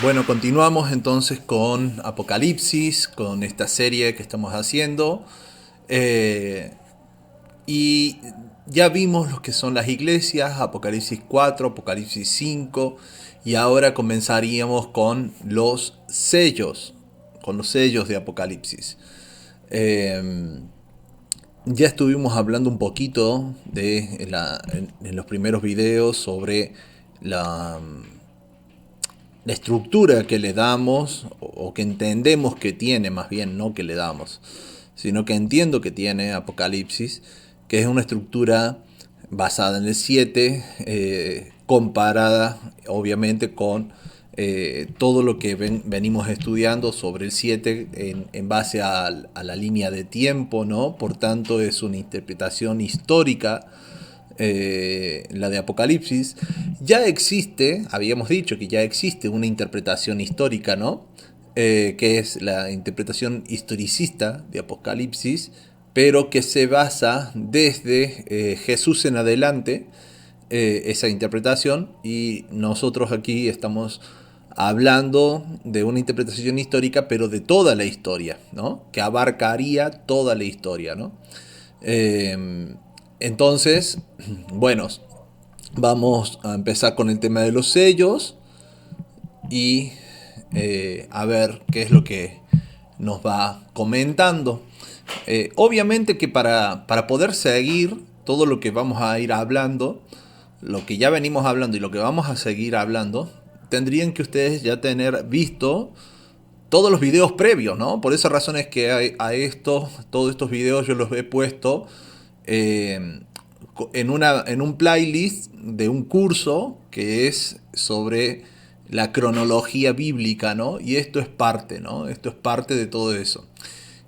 Bueno, continuamos entonces con Apocalipsis, con esta serie que estamos haciendo. Eh, y ya vimos lo que son las iglesias, Apocalipsis 4, Apocalipsis 5, y ahora comenzaríamos con los sellos de Apocalipsis. Eh, ya estuvimos hablando un poquito en los primeros videos sobre la, la estructura que le damos o que entendemos que tiene, más bien no que le damos, sino que entiendo que tiene Apocalipsis, que es una estructura basada en el 7, comparada obviamente con todo lo que venimos estudiando sobre el 7 en base a la línea de tiempo, ¿no? Por tanto es una interpretación histórica, la de Apocalipsis. Ya existe, habíamos dicho que ya existe una interpretación histórica, ¿no? Que es la interpretación historicista de Apocalipsis, pero que se basa desde Jesús en adelante, esa interpretación, y nosotros aquí estamos hablando de una interpretación histórica, pero de toda la historia, ¿no? Que abarcaría toda la historia, ¿no? Eh, entonces, bueno, vamos a empezar con el tema de los sellos y a ver qué es lo que nos va comentando. Obviamente que para poder seguir todo lo que vamos a ir hablando, lo que ya venimos hablando y lo que vamos a seguir hablando, tendrían que ustedes ya tener visto todos los videos previos, ¿no? Por esa razón es que todos estos videos yo los he puesto eh, en un playlist de un curso que es sobre la cronología bíblica, ¿no? Y esto es parte, ¿no? Esto es parte de todo eso.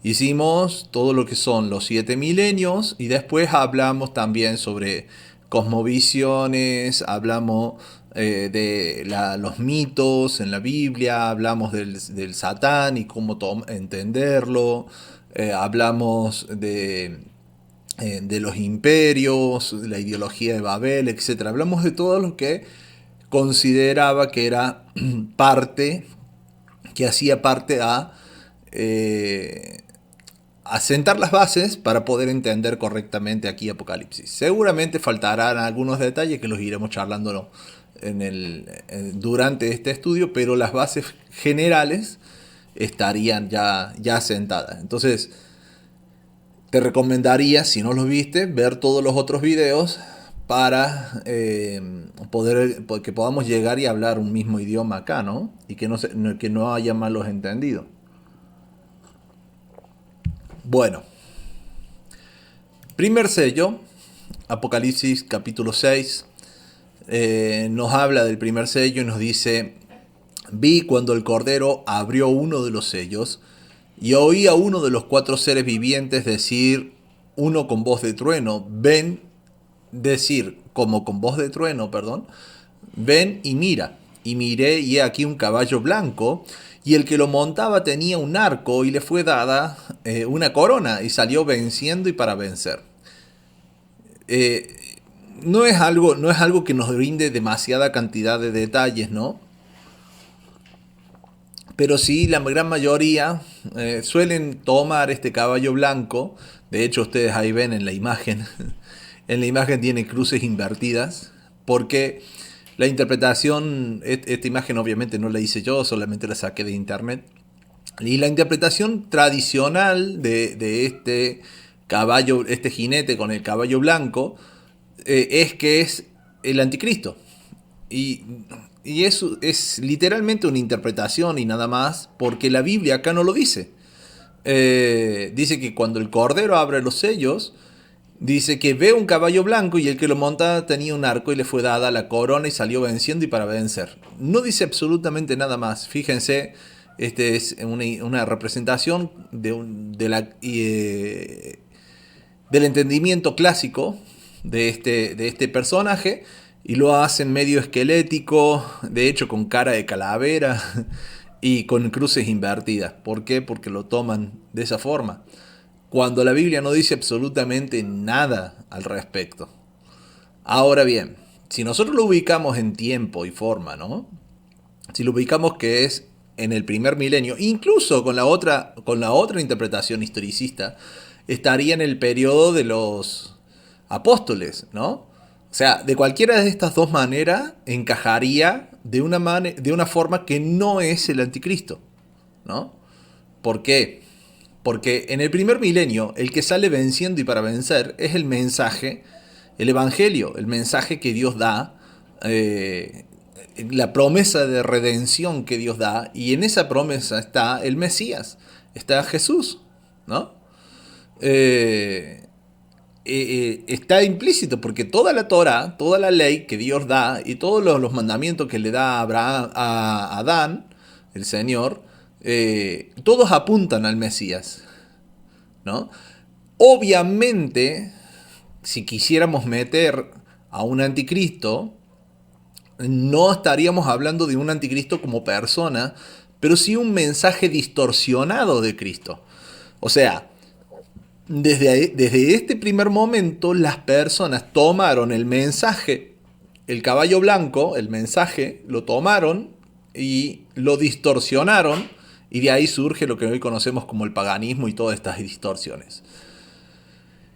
Hicimos todo lo que son los 7 milenios y después hablamos también sobre cosmovisiones, hablamos los mitos en la Biblia, hablamos del Satán y cómo entenderlo, hablamos de los imperios, de la ideología de Babel, etcétera. Hablamos de todo lo que consideraba que era parte, que hacía parte eh, a sentar las bases para poder entender correctamente aquí Apocalipsis. Seguramente faltarán algunos detalles que los iremos charlando durante este estudio, pero las bases generales estarían ya sentadas. Entonces, te recomendaría, si no los viste, ver todos los otros videos para que podamos llegar y hablar un mismo idioma acá, ¿no? Y que no haya malos entendidos. Bueno, primer sello, Apocalipsis capítulo 6, nos habla del primer sello y nos dice: vi cuando el Cordero abrió uno de los sellos y oí a uno de los 4 seres vivientes decir, uno con voz de trueno, ven, decir, como con voz de trueno, perdón, ven y mira. Y miré y he aquí un caballo blanco, y el que lo montaba tenía un arco y le fue dada una corona y salió venciendo y para vencer. Eh, no es algo que nos brinde demasiada cantidad de detalles, ¿no? Pero sí, la gran mayoría suelen tomar este caballo blanco. De hecho, ustedes ahí ven en la imagen, en la imagen tiene cruces invertidas, porque la interpretación, esta imagen obviamente no la hice yo, solamente la saqué de internet. Y la interpretación tradicional de este caballo, este jinete con el caballo blanco, es que es el anticristo. Y, y eso es literalmente una interpretación y nada más, porque la Biblia acá no lo dice. Dice que cuando el Cordero abre los sellos, dice que ve un caballo blanco y el que lo monta tenía un arco y le fue dada la corona y salió venciendo y para vencer. No dice absolutamente nada más. Fíjense, este es una representación del entendimiento clásico de este personaje, y lo hacen medio esquelético, de hecho con cara de calavera y con cruces invertidas. ¿Por qué? Porque lo toman de esa forma, cuando la Biblia no dice absolutamente nada al respecto. Ahora bien, si nosotros lo ubicamos en tiempo y forma, ¿no? si lo ubicamos que es en el primer milenio, incluso con la otra interpretación historicista, estaría en el periodo de los apóstoles, ¿no? O sea, de cualquiera de estas dos maneras encajaría de una forma que no es el anticristo, ¿no? ¿Por qué? Porque en el primer milenio el que sale venciendo y para vencer es el mensaje, el evangelio, el mensaje que Dios da, la promesa de redención que Dios da, y en esa promesa está el Mesías, está Jesús, ¿no? Eh, Está implícito porque toda la Torah, toda la ley que Dios da y todos los mandamientos que le da a, Abraham, a Adán, el Señor, todos apuntan al Mesías, ¿no? Obviamente, si quisiéramos meter a un anticristo, no estaríamos hablando de un anticristo como persona, pero sí un mensaje distorsionado de Cristo. O sea, desde este primer momento las personas tomaron el mensaje, el caballo blanco, el mensaje, lo tomaron y lo distorsionaron y de ahí surge lo que hoy conocemos como el paganismo y todas estas distorsiones.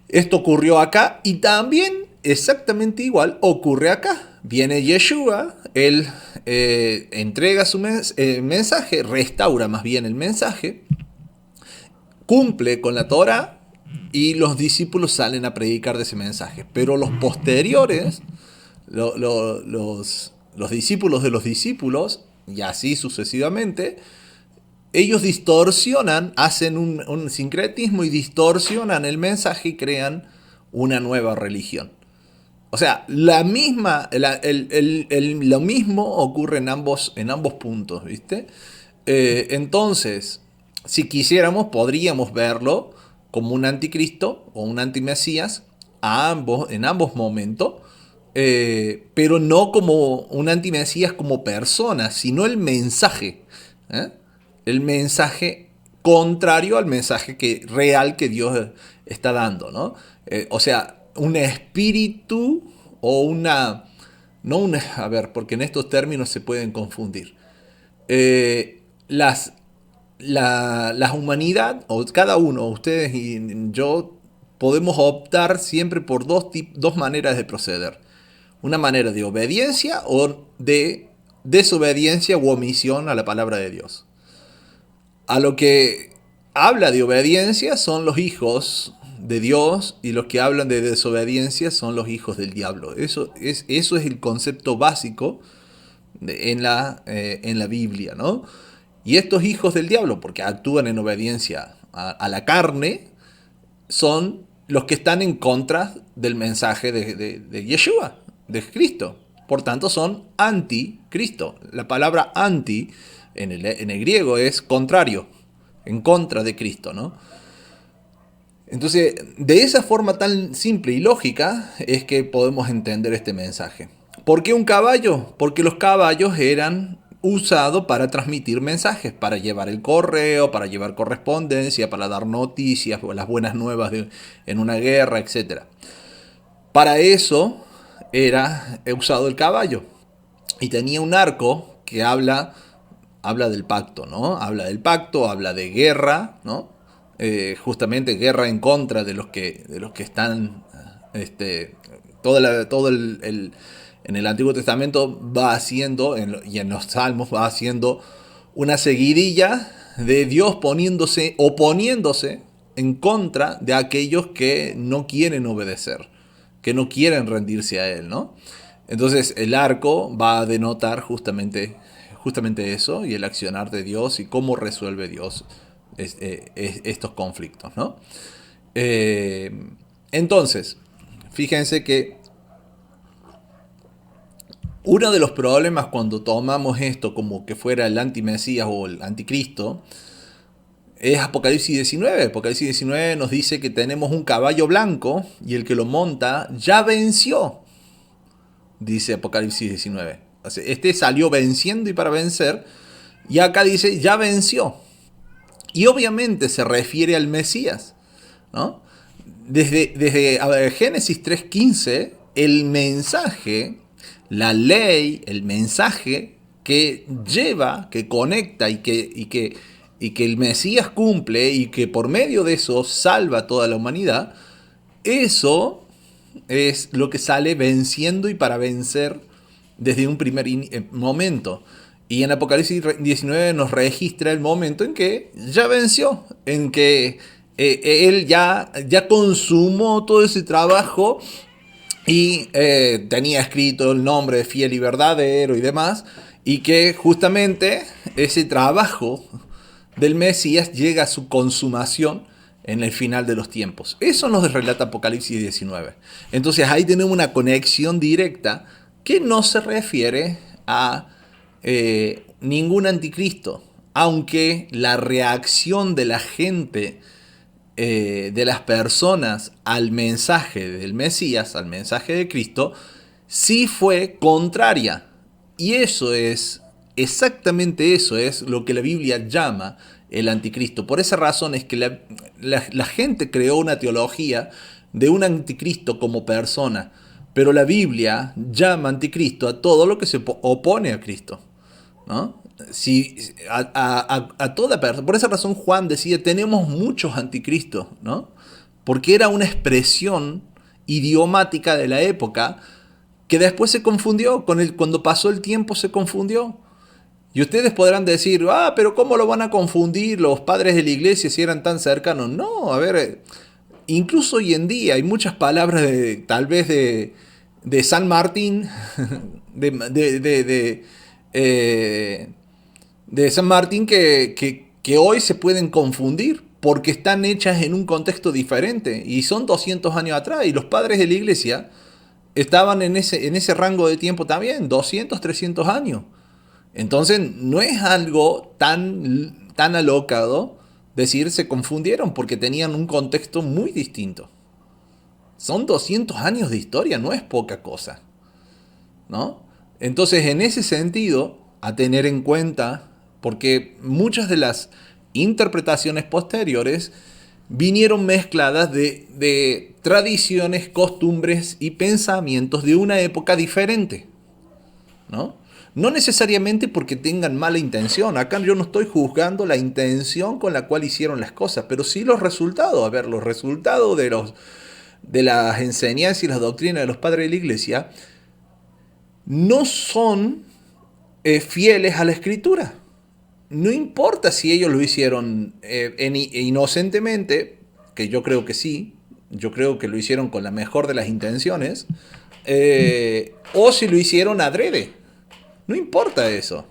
Esto ocurrió acá y también exactamente igual ocurre acá. Viene Yeshua, él entrega su mensaje, restaura más bien el mensaje, cumple con la Torah y los discípulos salen a predicar de ese mensaje. Pero los posteriores, los discípulos de los discípulos, y así sucesivamente, ellos distorsionan, hacen un sincretismo y distorsionan el mensaje y crean una nueva religión. O sea, lo mismo ocurre en ambos puntos, ¿viste? Entonces, si quisiéramos, podríamos verlo como un anticristo o un antimesías en ambos momentos, pero no como un antimesías como persona, sino el mensaje. ¿Eh? El mensaje contrario al mensaje real que Dios está dando, ¿no? O sea, un espíritu o una... No una... A ver, porque en estos términos se pueden confundir. Eh, las, la humanidad, o cada uno, ustedes y yo, podemos optar siempre por dos maneras de proceder. Una manera de obediencia o de desobediencia u omisión a la palabra de Dios. A lo que habla de obediencia son los hijos de Dios y los que hablan de desobediencia son los hijos del diablo. Eso es el concepto básico en la Biblia, ¿no? Y estos hijos del diablo, porque actúan en obediencia a la carne, son los que están en contra del mensaje de Yeshua, de Cristo. Por tanto, son anticristo. La palabra anti en el griego es contrario, en contra de Cristo, ¿no? Entonces, de esa forma tan simple y lógica es que podemos entender este mensaje. ¿Por qué un caballo? Porque los caballos eran usados para transmitir mensajes, para llevar el correo, para llevar correspondencia, para dar noticias, las buenas nuevas en una guerra, etc. Para eso era usado el caballo. Y tenía un arco que habla del pacto, ¿no? Habla del pacto, habla de guerra, ¿no? Justamente guerra en contra de los que están, en el Antiguo Testamento va haciendo, y en los Salmos va haciendo una seguidilla de Dios oponiéndose en contra de aquellos que no quieren obedecer, que no quieren rendirse a Él, ¿no? Entonces el arco va a denotar justamente eso y el accionar de Dios y cómo resuelve Dios estos conflictos, ¿no? Entonces, fíjense que uno de los problemas cuando tomamos esto como que fuera el antimesías o el anticristo es Apocalipsis 19. Apocalipsis 19 nos dice que tenemos un caballo blanco y el que lo monta ya venció, dice Apocalipsis 19. Este salió venciendo y para vencer, y acá dice ya venció. Y obviamente se refiere al Mesías, ¿no? Desde Génesis 3.15, el mensaje, la ley, el mensaje que lleva, que conecta y que el Mesías cumple y que por medio de eso salva a toda la humanidad, eso es lo que sale venciendo y para vencer desde un primer momento. Y en Apocalipsis 19 nos registra el momento en que ya venció, en que él ya consumó todo ese trabajo y tenía escrito el nombre de fiel y verdadero y demás, y que justamente ese trabajo del Mesías llega a su consumación en el final de los tiempos. Eso nos relata Apocalipsis 19. Entonces ahí tenemos una conexión directa que no se refiere a ningún anticristo, aunque la reacción de la gente, de las personas al mensaje del Mesías, al mensaje de Cristo, sí fue contraria. Y eso es, exactamente eso es lo que la Biblia llama el anticristo. Por esa razón es que la gente creó una teología de un anticristo como persona, pero la Biblia llama anticristo a todo lo que se opone a Cristo, ¿no? Si, a toda persona. Por esa razón Juan decía, tenemos muchos anticristos, ¿no? Porque era una expresión idiomática de la época que después se confundió, cuando pasó el tiempo se confundió. Y ustedes podrán decir, pero ¿cómo lo van a confundir los padres de la iglesia si eran tan cercanos? No, a ver, incluso hoy en día hay muchas palabras tal vez de San Martín, de, de, de, de, eh, de San Martín que hoy se pueden confundir porque están hechas en un contexto diferente y son 200 años atrás y los padres de la iglesia estaban en ese rango de tiempo también, 200, 300 años. Entonces no es algo tan alocado decir se confundieron porque tenían un contexto muy distinto. Son 200 años de historia, no es poca cosa, ¿no? Entonces, en ese sentido, a tener en cuenta, porque muchas de las interpretaciones posteriores vinieron mezcladas de tradiciones, costumbres y pensamientos de una época diferente, ¿no? No necesariamente porque tengan mala intención. Acá yo no estoy juzgando la intención con la cual hicieron las cosas, pero sí los resultados. A ver, los resultados de las enseñanzas y las doctrinas de los padres de la iglesia no son fieles a la escritura. No importa si ellos lo hicieron inocentemente, que yo creo que sí, yo creo que lo hicieron con la mejor de las intenciones, o si lo hicieron adrede. No importa eso.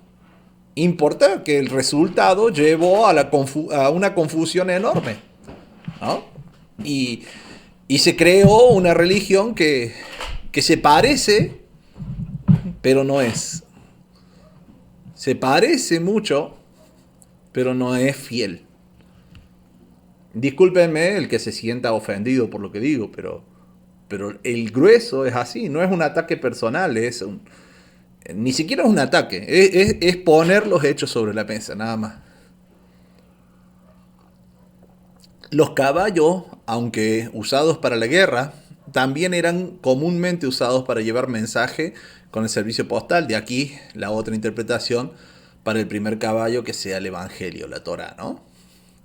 Importa que el resultado llevó a una confusión enorme, ¿no? Y, y se creó una religión que se parece, pero no es. Se parece mucho, pero no es fiel. Discúlpenme el que se sienta ofendido por lo que digo, pero el grueso es así, no es un ataque personal, ni siquiera es un ataque, es poner los hechos sobre la mesa, nada más. Los caballos, aunque usados para la guerra, también eran comúnmente usados para llevar mensaje con el servicio postal. De aquí la otra interpretación para el primer caballo que sea el Evangelio, la Torá, ¿no?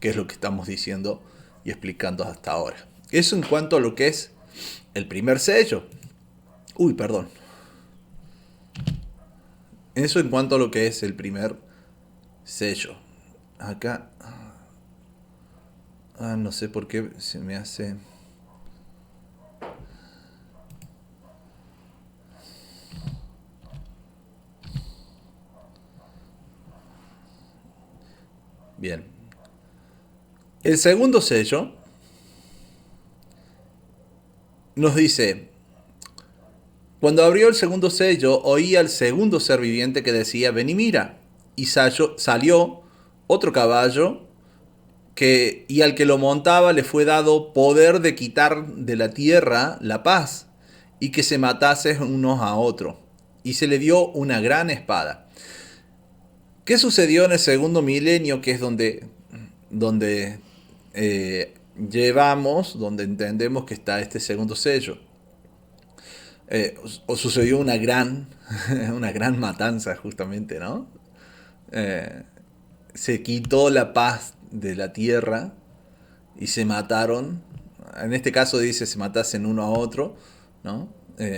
Que es lo que estamos diciendo y explicando hasta ahora. Eso en cuanto a lo que es el primer sello. Uy, perdón. Eso en cuanto a lo que es el primer sello. Acá... no sé por qué se me hace... Bien. El segundo sello nos dice, cuando abrió el segundo sello, oí al segundo ser viviente que decía, ven y mira. Y salió otro caballo y al que lo montaba le fue dado poder de quitar de la tierra la paz y que se matasen unos a otros. Y se le dio una gran espada. ¿Qué sucedió en el segundo milenio, que es donde donde entendemos que está este segundo sello? o sucedió una gran, una gran matanza justamente, ¿no? Eh, Se quitó la paz de la tierra y se mataron. En este caso dice se matasen uno a otro, ¿no?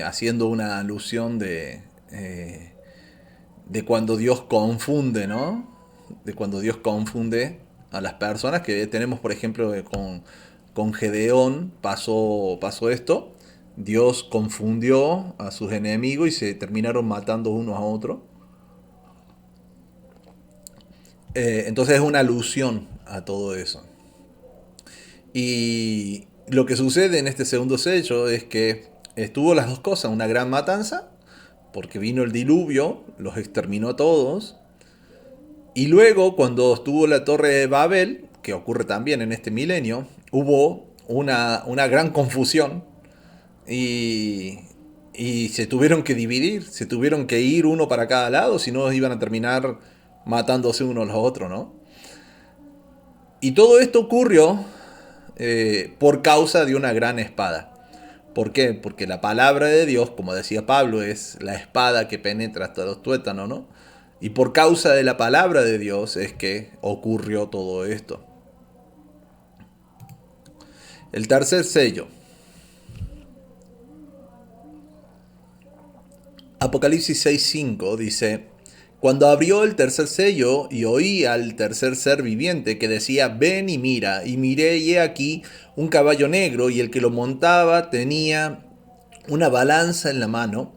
Haciendo una alusión de cuando Dios confunde, ¿no? De cuando Dios confunde a las personas, que tenemos, por ejemplo, con Gedeón pasó esto. Dios confundió a sus enemigos y se terminaron matando unos a otros. Entonces es una alusión a todo eso. Y lo que sucede en este segundo sello es que estuvo las dos cosas, una gran matanza, porque vino el diluvio, los exterminó a todos, y luego cuando estuvo la torre de Babel, que ocurre también en este milenio, hubo una gran confusión y, y se tuvieron que dividir, se tuvieron que ir uno para cada lado, si no iban a terminar matándose uno a los otros, ¿no? Y todo esto ocurrió por causa de una gran espada. ¿Por qué? Porque la palabra de Dios, como decía Pablo, es la espada que penetra hasta los tuétanos, ¿no? Y por causa de la palabra de Dios es que ocurrió todo esto. El tercer sello. Apocalipsis 6:5 dice: Cuando abrió el tercer sello y oí al tercer ser viviente que decía, ven y mira, y miré y he aquí un caballo negro, y el que lo montaba tenía una balanza en la mano,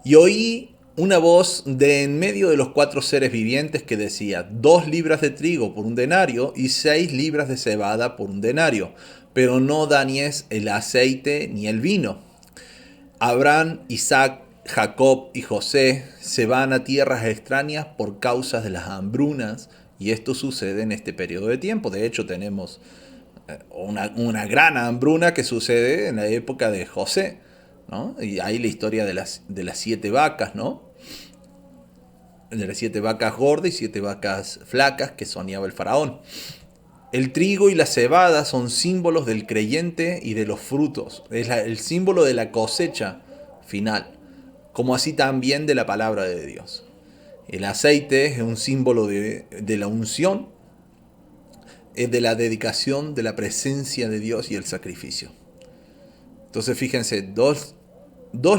y oí una voz de en medio de los cuatro seres vivientes que decía, 2 libras de trigo por un denario y 6 libras de cebada por un denario, pero no dañes el aceite ni el vino. Abraham, Isaac, Jacob y José se van a tierras extrañas por causa de las hambrunas, y esto sucede en este periodo de tiempo. De hecho, tenemos una gran hambruna que sucede en la época de José, ¿no? Y hay la historia de las 7 vacas, ¿no? De las 7 vacas gordas y 7 vacas flacas que soñaba el faraón. El trigo y la cebada son símbolos del creyente y de los frutos. Es el símbolo de la cosecha final, como así también de la palabra de Dios. El aceite es un símbolo de la unción, es de la dedicación, de la presencia de Dios y el sacrificio. Entonces fíjense, 2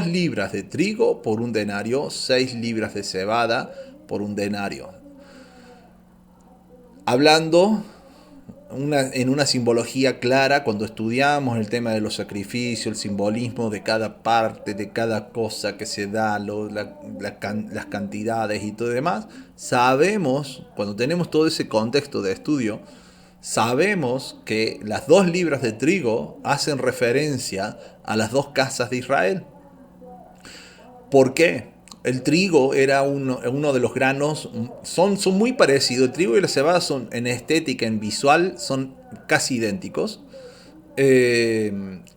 libras de trigo por un denario, 6 libras de cebada por un denario. Hablando en una simbología clara, cuando estudiamos el tema de los sacrificios, el simbolismo de cada parte, de cada cosa que se da, las cantidades y todo demás, sabemos, cuando tenemos todo ese contexto de estudio, sabemos que las 2 libras de trigo hacen referencia a las 2 casas de Israel. ¿Por qué? El trigo era uno de los granos, son muy parecidos. El trigo y la cebada son en estética, en visual, son casi idénticos.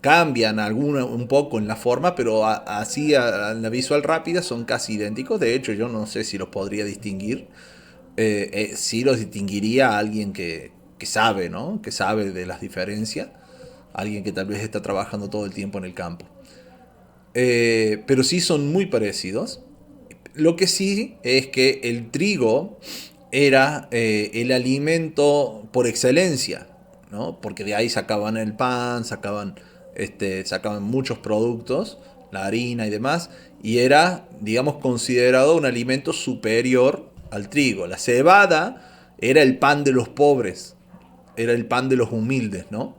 Cambian un poco en la forma, pero así a la visual rápida son casi idénticos. De hecho, yo no sé si los podría distinguir. Sí los distinguiría a alguien que sabe, ¿no? Que sabe de las diferencias. Alguien que tal vez está trabajando todo el tiempo en el campo. Pero sí son muy parecidos. Lo que sí es que el trigo era el alimento por excelencia, ¿no? Porque de ahí sacaban el pan, sacaban muchos productos, la harina y demás, y era, digamos, considerado un alimento superior al trigo. La cebada era el pan de los pobres, era el pan de los humildes, ¿no?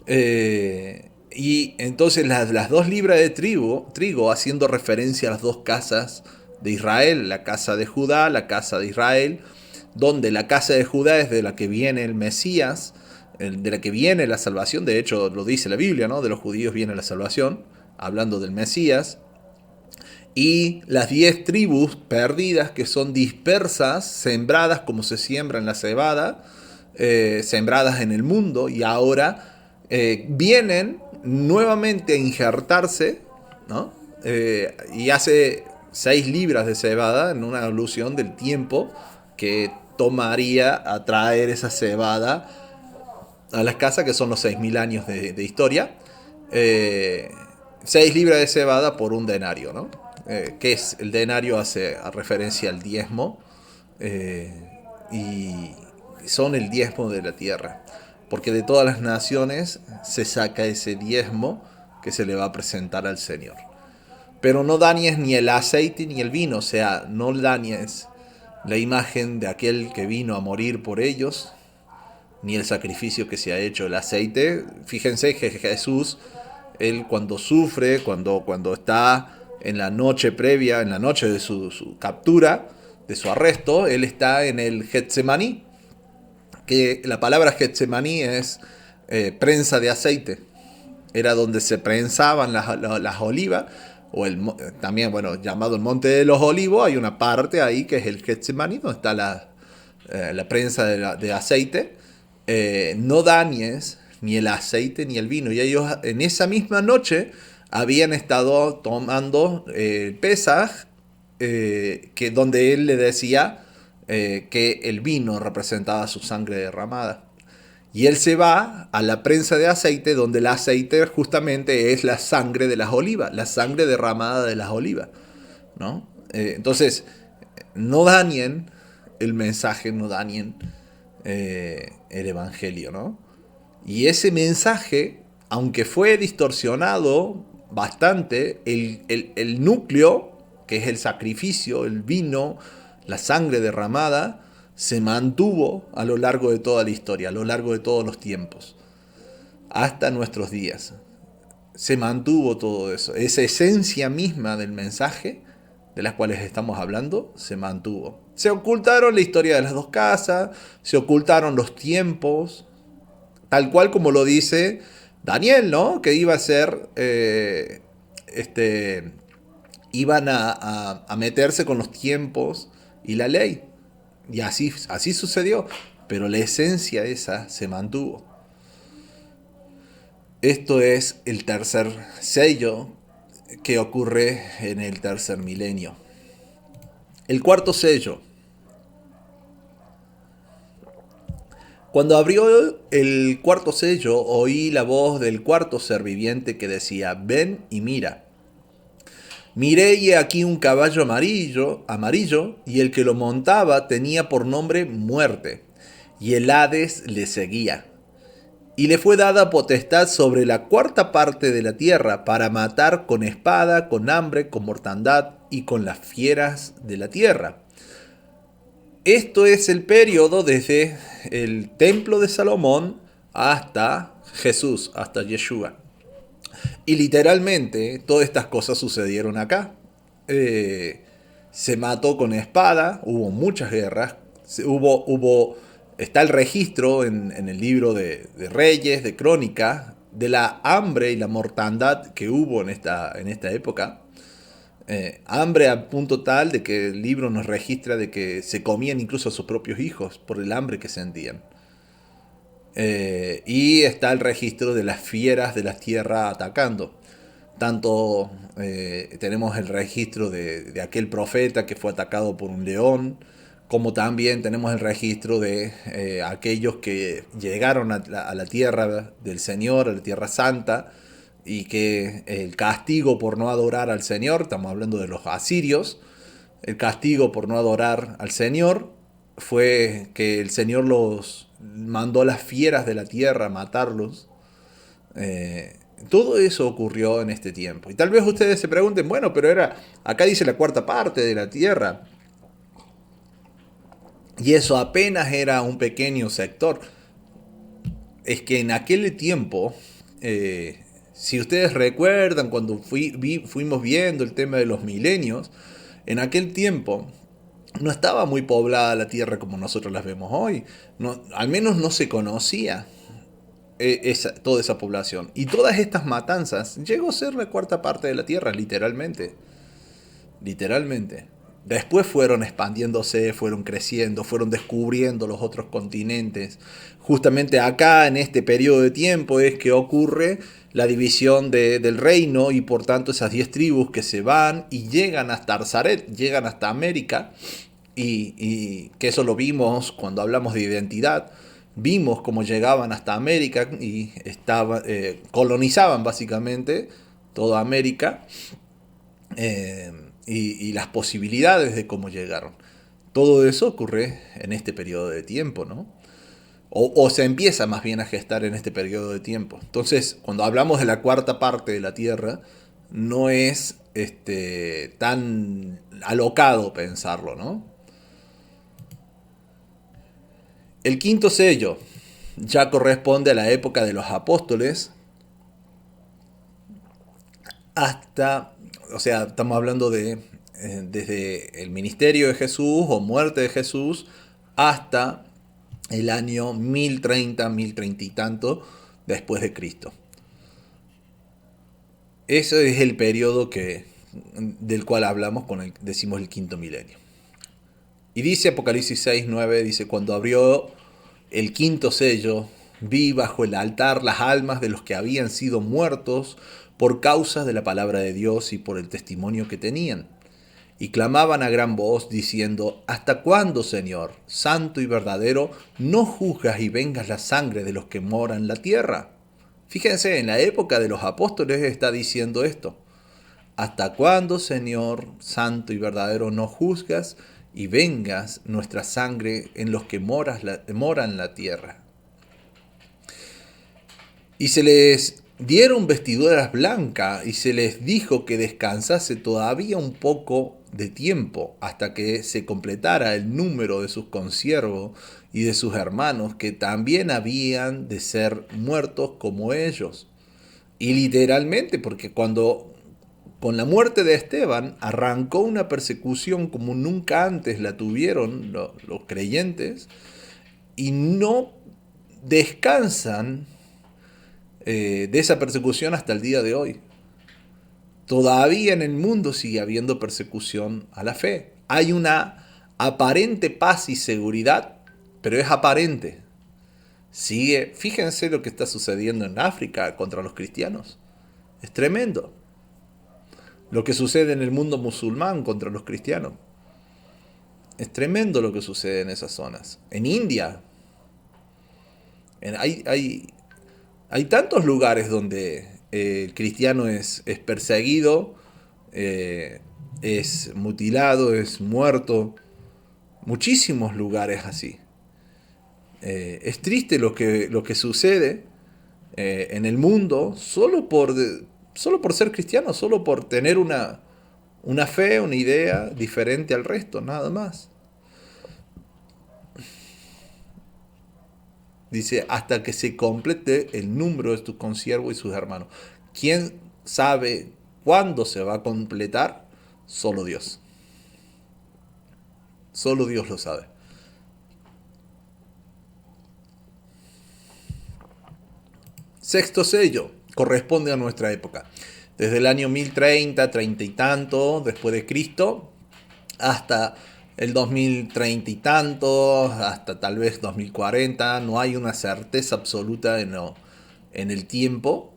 Y entonces las 2 libras de trigo, haciendo referencia a las 2 casas de Israel, la casa de Judá, la casa de Israel, donde la casa de Judá es de la que viene el Mesías, de la que viene la salvación. De hecho lo dice la Biblia, ¿no? De los judíos viene la salvación, hablando del Mesías. Y las 10 tribus perdidas que son dispersas, sembradas como se siembra en la cebada, sembradas en el mundo, y ahora vienen nuevamente a injertarse, ¿no? Y hace 6 libras de cebada, en una alusión del tiempo que tomaría a traer esa cebada a las casas, que son los 6000 años de historia. 6 libras de cebada por un denario, ¿no? ¿Qué es? El denario hace referencia al diezmo, eh, y son el diezmo de la tierra, porque de todas las naciones se saca ese diezmo que se le va a presentar al Señor. Pero no dañes ni el aceite ni el vino, o sea, no dañes la imagen de aquel que vino a morir por ellos, ni el sacrificio que se ha hecho. El aceite, fíjense que Jesús, él cuando sufre, cuando está en la noche previa, en la noche de su captura, de su arresto, él está en el Getsemaní, que la palabra Getsemaní es prensa de aceite. Era donde se prensaban las olivas, o también, bueno, llamado el Monte de los Olivos. Hay una parte ahí que es el Getsemaní, donde está la prensa de aceite. No dañes ni el aceite ni el vino. Y ellos en esa misma noche habían estado tomando el Pesaj, que donde él le decía que el vino representaba su sangre derramada. Y él se va a la prensa de aceite, donde el aceite justamente es la sangre de las olivas, la sangre derramada de las olivas, ¿no? Entonces, no dañen el mensaje, no dañen el evangelio, ¿no? Y ese mensaje, aunque fue distorsionado bastante, el núcleo, que es el sacrificio, el vino, la sangre derramada, se mantuvo a lo largo de toda la historia, a lo largo de todos los tiempos, hasta nuestros días. Se mantuvo todo eso. Esa esencia misma del mensaje de las cuales estamos hablando se mantuvo. Se ocultaron la historia de las dos casas, se ocultaron los tiempos, tal cual como lo dice Daniel, ¿no? Que iba a ser, iban a meterse con los tiempos y la ley. Y así sucedió, pero la esencia esa se mantuvo. Esto es el tercer sello que ocurre en el tercer milenio. El cuarto sello. Cuando abrió el cuarto sello, oí la voz del cuarto ser viviente que decía: ven y mira. Miré y he aquí un caballo amarillo, y el que lo montaba tenía por nombre Muerte, y el Hades le seguía. Y le fue dada potestad sobre la cuarta parte de la tierra para matar con espada, con hambre, con mortandad y con las fieras de la tierra. Esto es el periodo desde el templo de Salomón hasta Jesús, hasta Yeshua. Y literalmente todas estas cosas sucedieron acá. Se mató con espada, hubo muchas guerras, está el registro en el libro de Reyes, de Crónicas, de la hambre y la mortandad que hubo en esta época. Hambre a punto tal de que el libro nos registra de que se comían incluso a sus propios hijos por el hambre que sentían. Y está el registro de las fieras de la tierra atacando. Tanto tenemos el registro de aquel profeta que fue atacado por un león, como también tenemos el registro de aquellos que llegaron a la tierra del Señor, a la tierra santa, y que el castigo por no adorar al Señor, estamos hablando de los asirios, el castigo por no adorar al Señor fue que el Señor los mandó a las fieras de la tierra a matarlos. Todo eso ocurrió en este tiempo. Y tal vez ustedes se pregunten, bueno, pero acá dice la cuarta parte de la tierra. Y eso apenas era un pequeño sector. Es que en aquel tiempo, si ustedes recuerdan cuando fuimos viendo el tema de los milenios, en aquel tiempo no estaba muy poblada la tierra como nosotros las vemos hoy. No, al menos no se conocía toda esa población. Y todas estas matanzas llegó a ser la cuarta parte de la tierra, literalmente. Literalmente. Después fueron expandiéndose, fueron creciendo, fueron descubriendo los otros continentes. Justamente acá, en este periodo de tiempo, es que ocurre la división del reino, y por tanto esas 10 tribus que se van y llegan hasta Arzaret, llegan hasta América, y que eso lo vimos cuando hablamos de identidad. Vimos cómo llegaban hasta América y colonizaban básicamente toda América, y las posibilidades de cómo llegaron. Todo eso ocurre en este periodo de tiempo, ¿no? O se empieza más bien a gestar en este periodo de tiempo. Entonces, cuando hablamos de la cuarta parte de la Tierra, no es tan alocado pensarlo, ¿no? El quinto sello ya corresponde a la época de los apóstoles hasta, o sea, estamos hablando de desde el ministerio de Jesús o muerte de Jesús hasta el año 1030, 1030 y tanto después de Cristo. Ese es el periodo del cual hablamos decimos el quinto milenio. Y dice Apocalipsis 6, 9, dice, cuando abrió el quinto sello, vi bajo el altar las almas de los que habían sido muertos por causa de la palabra de Dios y por el testimonio que tenían. Y clamaban a gran voz diciendo, ¿hasta cuándo, Señor, santo y verdadero, no juzgas y vengas la sangre de los que moran en la tierra? Fíjense, en la época de los apóstoles está diciendo esto. ¿Hasta cuándo, Señor, santo y verdadero, no juzgas y vengas nuestra sangre en los que moran la tierra? Y se les dieron vestiduras blancas y se les dijo que descansase todavía un poco de tiempo hasta que se completara el número de sus consiervos y de sus hermanos que también habían de ser muertos como ellos. Y literalmente, porque con la muerte de Esteban arrancó una persecución como nunca antes la tuvieron los creyentes y no descansan de esa persecución hasta el día de hoy. Todavía en el mundo sigue habiendo persecución a la fe. Hay una aparente paz y seguridad, pero es aparente. Fíjense lo que está sucediendo en África contra los cristianos. Es tremendo. Lo que sucede en el mundo musulmán contra los cristianos. Es tremendo lo que sucede en esas zonas. En India. Hay tantos lugares donde el cristiano es perseguido, es mutilado, es muerto. Muchísimos lugares así. Es triste lo que sucede en el mundo solo por ser cristiano, solo por tener una fe, una idea diferente al resto, nada más. Dice, hasta que se complete el número de tus consiervos y sus hermanos. ¿Quién sabe cuándo se va a completar? Solo Dios. Solo Dios lo sabe. Sexto sello, corresponde a nuestra época. Desde el año 1030, 30 y tanto, después de Cristo, hasta el 2030 y tanto, hasta tal vez 2040, no hay una certeza absoluta en el tiempo,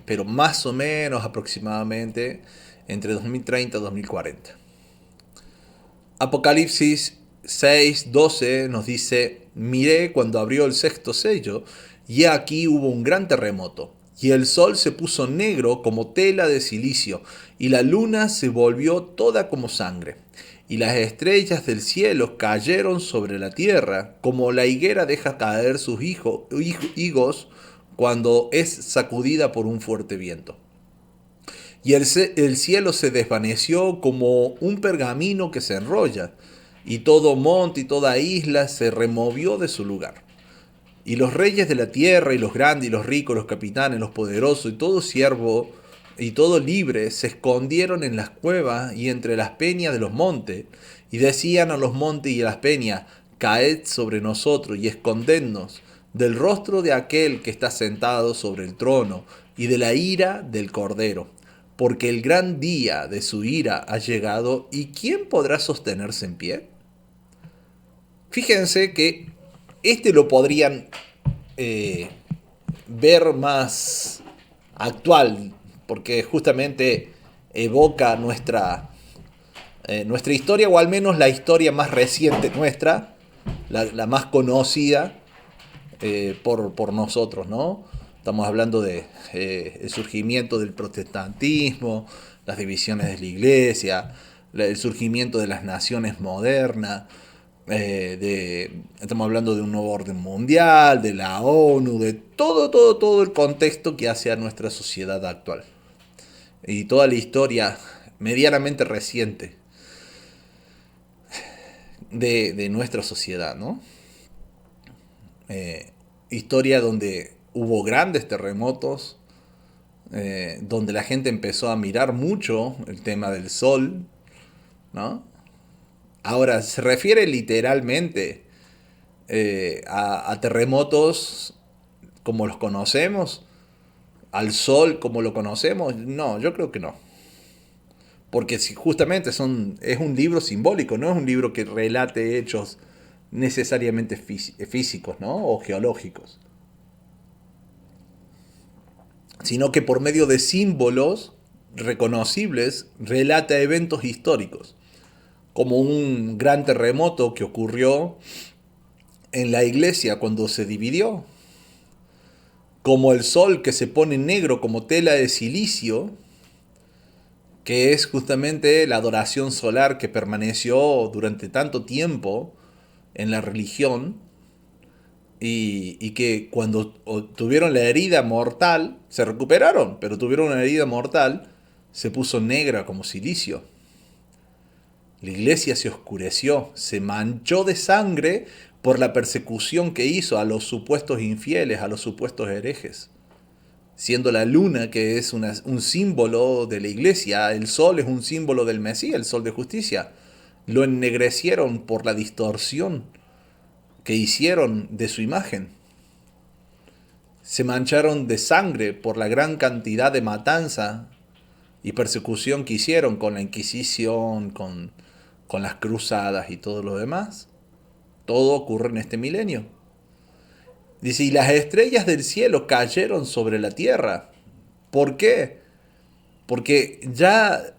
pero más o menos aproximadamente entre 2030 y 2040. Apocalipsis 6, 12 nos dice, miré cuando abrió el sexto sello, y aquí hubo un gran terremoto, y el sol se puso negro como tela de silicio, y la luna se volvió toda como sangre. Y las estrellas del cielo cayeron sobre la tierra, como la higuera deja caer sus higos cuando es sacudida por un fuerte viento. Y el cielo se desvaneció como un pergamino que se enrolla, y todo monte y toda isla se removió de su lugar. Y los reyes de la tierra, y los grandes, y los ricos, los capitanes, los poderosos, y todo siervo, y todo libre, se escondieron en las cuevas y entre las peñas de los montes, y decían a los montes y a las peñas, caed sobre nosotros y escondednos del rostro de aquel que está sentado sobre el trono, y de la ira del Cordero, porque el gran día de su ira ha llegado, ¿y quién podrá sostenerse en pie? Fíjense que lo podrían ver más actual, porque justamente evoca nuestra historia, o al menos la historia más reciente nuestra, la más conocida por nosotros, ¿no? Estamos hablando de el surgimiento del protestantismo, las divisiones de la iglesia, el surgimiento de las naciones modernas, estamos hablando de un nuevo orden mundial, de la ONU, de todo el contexto que hace a nuestra sociedad actual. Y toda la historia medianamente reciente de nuestra sociedad, ¿no? Historia donde hubo grandes terremotos, donde la gente empezó a mirar mucho el tema del sol, ¿no? Ahora, se refiere literalmente a terremotos como los conocemos, al sol como lo conocemos. No, yo creo que no. Porque si justamente es un libro simbólico, no es un libro que relate hechos necesariamente físicos, ¿no? O geológicos. Sino que por medio de símbolos reconocibles relata eventos históricos, como un gran terremoto que ocurrió en la iglesia cuando se dividió, como el sol que se pone negro como tela de silicio, que es justamente la adoración solar que permaneció durante tanto tiempo en la religión y que cuando tuvieron la herida mortal, se recuperaron, pero tuvieron una herida mortal, se puso negra como silicio. La iglesia se oscureció, se manchó de sangre por la persecución que hizo a los supuestos infieles, a los supuestos herejes. Siendo la luna, que es un símbolo de la iglesia, el sol es un símbolo del Mesías, el sol de justicia. Lo ennegrecieron por la distorsión que hicieron de su imagen. Se mancharon de sangre por la gran cantidad de matanza y persecución que hicieron con la Inquisición, con las cruzadas y todo lo demás. Todo ocurre en este milenio. Dice, y las estrellas del cielo cayeron sobre la tierra. ¿Por qué? Porque ya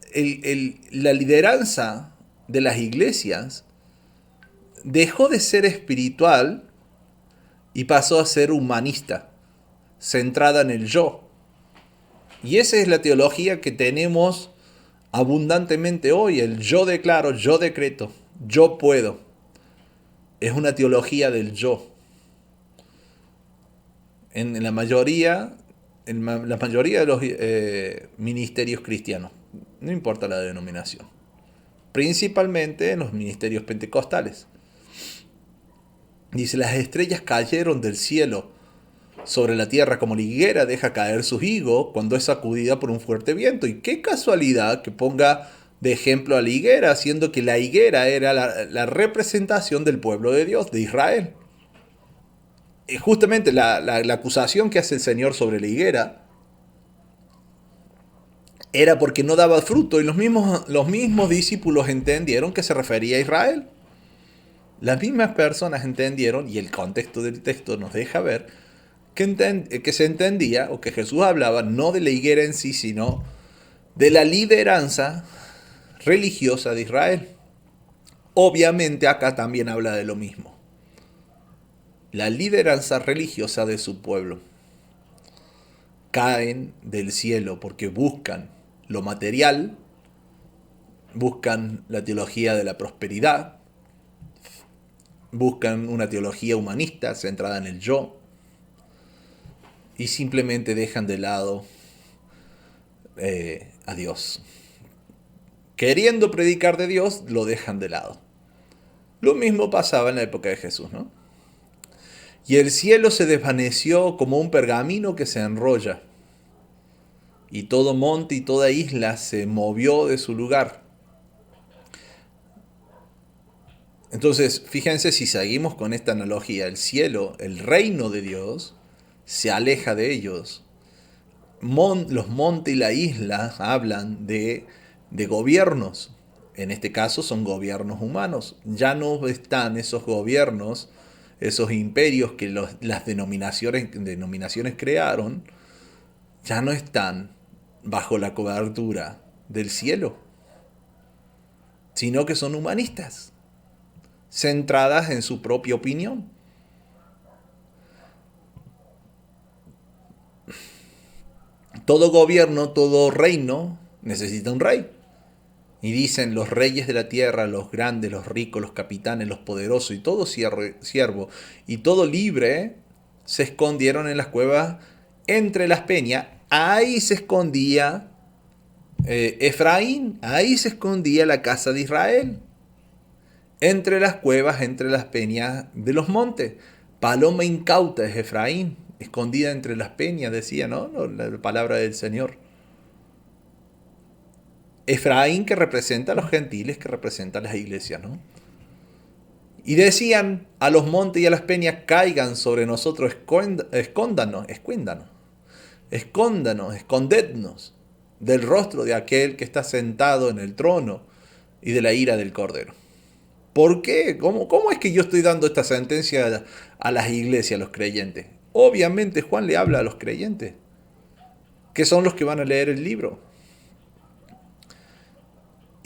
la lideranza de las iglesias dejó de ser espiritual y pasó a ser humanista, centrada en el yo. Y esa es la teología que tenemos abundantemente hoy, el yo declaro, yo decreto, yo puedo. Es una teología del yo. En la mayoría de los ministerios cristianos, no importa la denominación, principalmente en los ministerios pentecostales. Dice, las estrellas cayeron del cielo sobre la tierra como la higuera deja caer sus higos cuando es sacudida por un fuerte viento. Y qué casualidad que ponga de ejemplo a la higuera, siendo que la higuera era la representación del pueblo de Dios, de Israel. Y justamente la acusación que hace el Señor sobre la higuera era porque no daba fruto y los mismos discípulos entendieron que se refería a Israel. Las mismas personas entendieron, y el contexto del texto nos deja ver, que se entendía, o que Jesús hablaba, no de la higuera en sí, sino de la lideranza religiosa de Israel. Obviamente acá también habla de lo mismo. La lideranza religiosa de su pueblo. Caen del cielo porque buscan lo material, buscan la teología de la prosperidad, buscan una teología humanista centrada en el yo y simplemente dejan de lado a Dios. Queriendo predicar de Dios, lo dejan de lado. Lo mismo pasaba en la época de Jesús, ¿no? Y el cielo se desvaneció como un pergamino que se enrolla. Y todo monte y toda isla se movió de su lugar. Entonces, fíjense si seguimos con esta analogía. El cielo, el reino de Dios, se aleja de ellos. Los montes y la isla hablan de gobiernos. En este caso son gobiernos humanos. Ya no están esos gobiernos, esos imperios que las denominaciones crearon, ya no están bajo la cobertura del cielo, sino que son humanistas, centradas en su propia opinión. Todo gobierno, todo reino necesita un rey. Y dicen los reyes de la tierra, los grandes, los ricos, los capitanes, los poderosos y todo siervo y todo libre se escondieron en las cuevas entre las peñas. Ahí se escondía Efraín, ahí se escondía la casa de Israel. Entre las cuevas, entre las peñas de los montes. Paloma incauta es Efraín, escondida entre las peñas, decía, ¿no? La palabra del Señor. Efraín que representa a los gentiles, que representa a las iglesias, ¿no? Y decían a los montes y a las peñas, caigan sobre nosotros, escóndanos, escondednos del rostro de aquel que está sentado en el trono y de la ira del Cordero. ¿Por qué? ¿Cómo es que yo estoy dando esta sentencia a las iglesias, a los creyentes? Obviamente Juan le habla a los creyentes, que son los que van a leer el libro.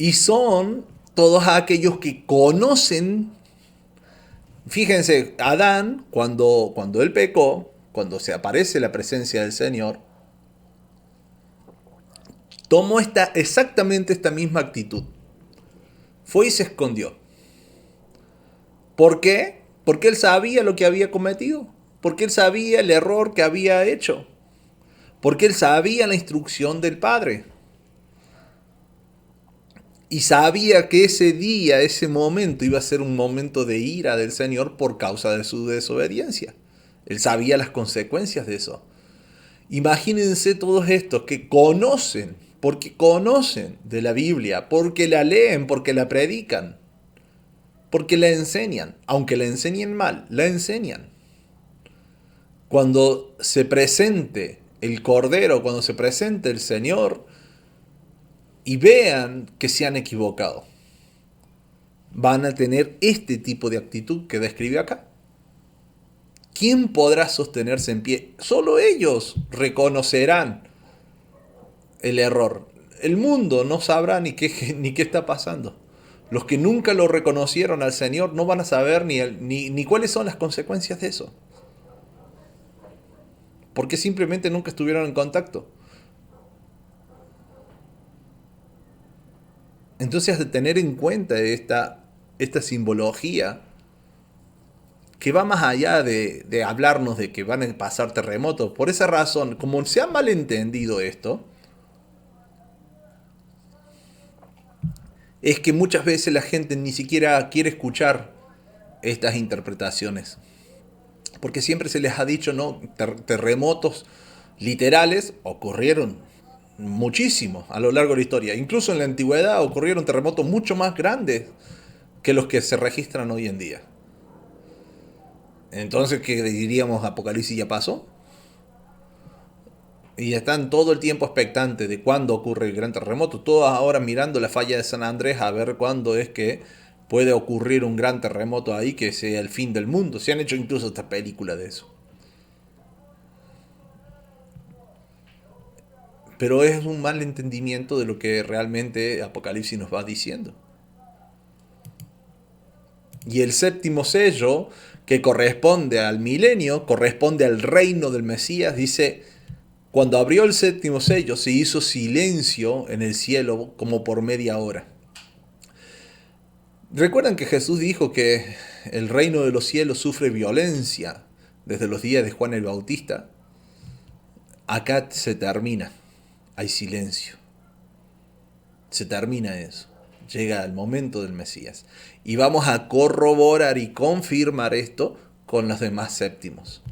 Y son todos aquellos que conocen. Fíjense, Adán, cuando él pecó, cuando se aparece la presencia del Señor, tomó exactamente esta misma actitud. Fue y se escondió. ¿Por qué? Porque él sabía lo que había cometido. Porque él sabía el error que había hecho. Porque él sabía la instrucción del Padre. Y sabía que ese día, ese momento, iba a ser un momento de ira del Señor por causa de su desobediencia. Él sabía las consecuencias de eso. Imagínense todos estos que conocen, porque conocen de la Biblia, porque la leen, porque la predican, porque la enseñan, aunque la enseñen mal, la enseñan. Cuando se presente el Cordero, cuando se presente el Señor, y vean que se han equivocado, van a tener este tipo de actitud que describe acá. ¿Quién podrá sostenerse en pie? Solo ellos reconocerán el error. El mundo no sabrá ni qué está pasando. Los que nunca lo reconocieron al Señor no van a saber ni cuáles son las consecuencias de eso. Porque simplemente nunca estuvieron en contacto. Entonces, de tener en cuenta esta simbología que va más allá de hablarnos de que van a pasar terremotos. Por esa razón, como se ha malentendido esto, es que muchas veces la gente ni siquiera quiere escuchar estas interpretaciones. Porque siempre se les ha dicho, no, terremotos literales ocurrieron muchísimo a lo largo de la historia. Incluso en la antigüedad ocurrieron terremotos mucho más grandes que los que se registran hoy en día. Entonces, ¿qué diríamos? ¿Apocalipsis ya pasó? Y están todo el tiempo expectantes de cuándo ocurre el gran terremoto. Todos ahora mirando la falla de San Andrés a ver cuándo es que puede ocurrir un gran terremoto ahí que sea el fin del mundo. Se han hecho incluso estas películas de eso. Pero es un mal entendimiento de lo que realmente Apocalipsis nos va diciendo. Y el séptimo sello, que corresponde al milenio, corresponde al reino del Mesías, dice: cuando abrió el séptimo sello se hizo silencio en el cielo como por media hora. ¿Recuerdan que Jesús dijo que el reino de los cielos sufre violencia desde los días de Juan el Bautista? Acá se termina, hay silencio. Se termina eso. Llega el momento del Mesías. Y vamos a corroborar y confirmar esto con los demás séptimos.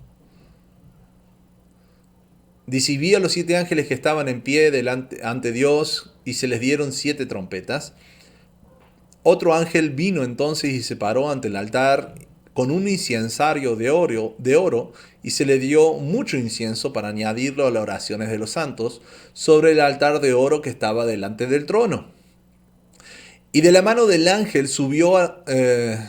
Dice: y vi a los 7 ángeles que estaban en pie ante Dios, y se les dieron 7 trompetas. Otro ángel vino entonces y se paró ante el altar con un incensario de oro, y se le dio mucho incienso para añadirlo a las oraciones de los santos sobre el altar de oro que estaba delante del trono. Y de la mano del ángel subió a la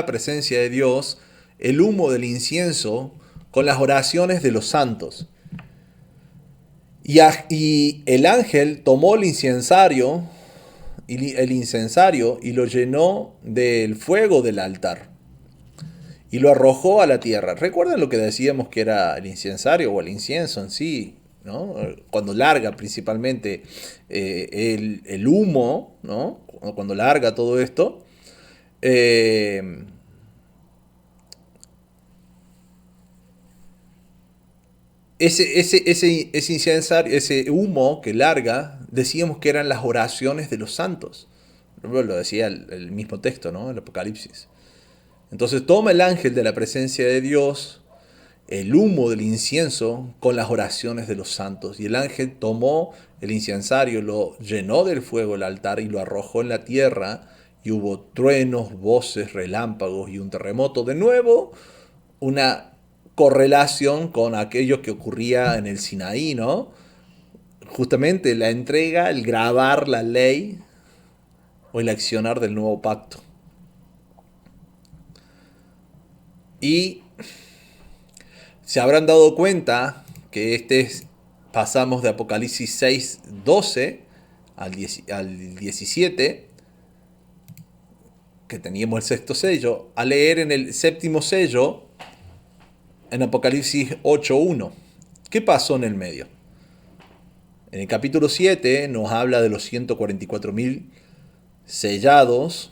presencia de Dios el humo del incienso con las oraciones de los santos. Y el ángel tomó el incensario y lo llenó del fuego del altar. y lo arrojó a la tierra. ¿Recuerdan lo que decíamos que era el incensario o el incienso en sí? ¿No? Cuando larga principalmente el humo, ¿no? Cuando larga todo esto, eh, ese incensario, ese humo que larga, decíamos que eran las oraciones de los santos. Lo decía el mismo texto, ¿no? El Apocalipsis. Entonces toma el ángel de la presencia de Dios el humo del incienso con las oraciones de los santos. Y el ángel tomó el incensario, lo llenó del fuego el altar y lo arrojó en la tierra. Y hubo truenos, voces, relámpagos y un terremoto. De nuevo, una correlación con aquello que ocurría en el Sinaí, ¿no? Justamente la entrega, el grabar la ley o el accionar del nuevo pacto. Y se habrán dado cuenta que pasamos de Apocalipsis 6, 12 al 17, que teníamos el sexto sello, a leer en el séptimo sello, en Apocalipsis 8, 1. ¿Qué pasó en el medio? En el capítulo 7 nos habla de los 144.000 sellados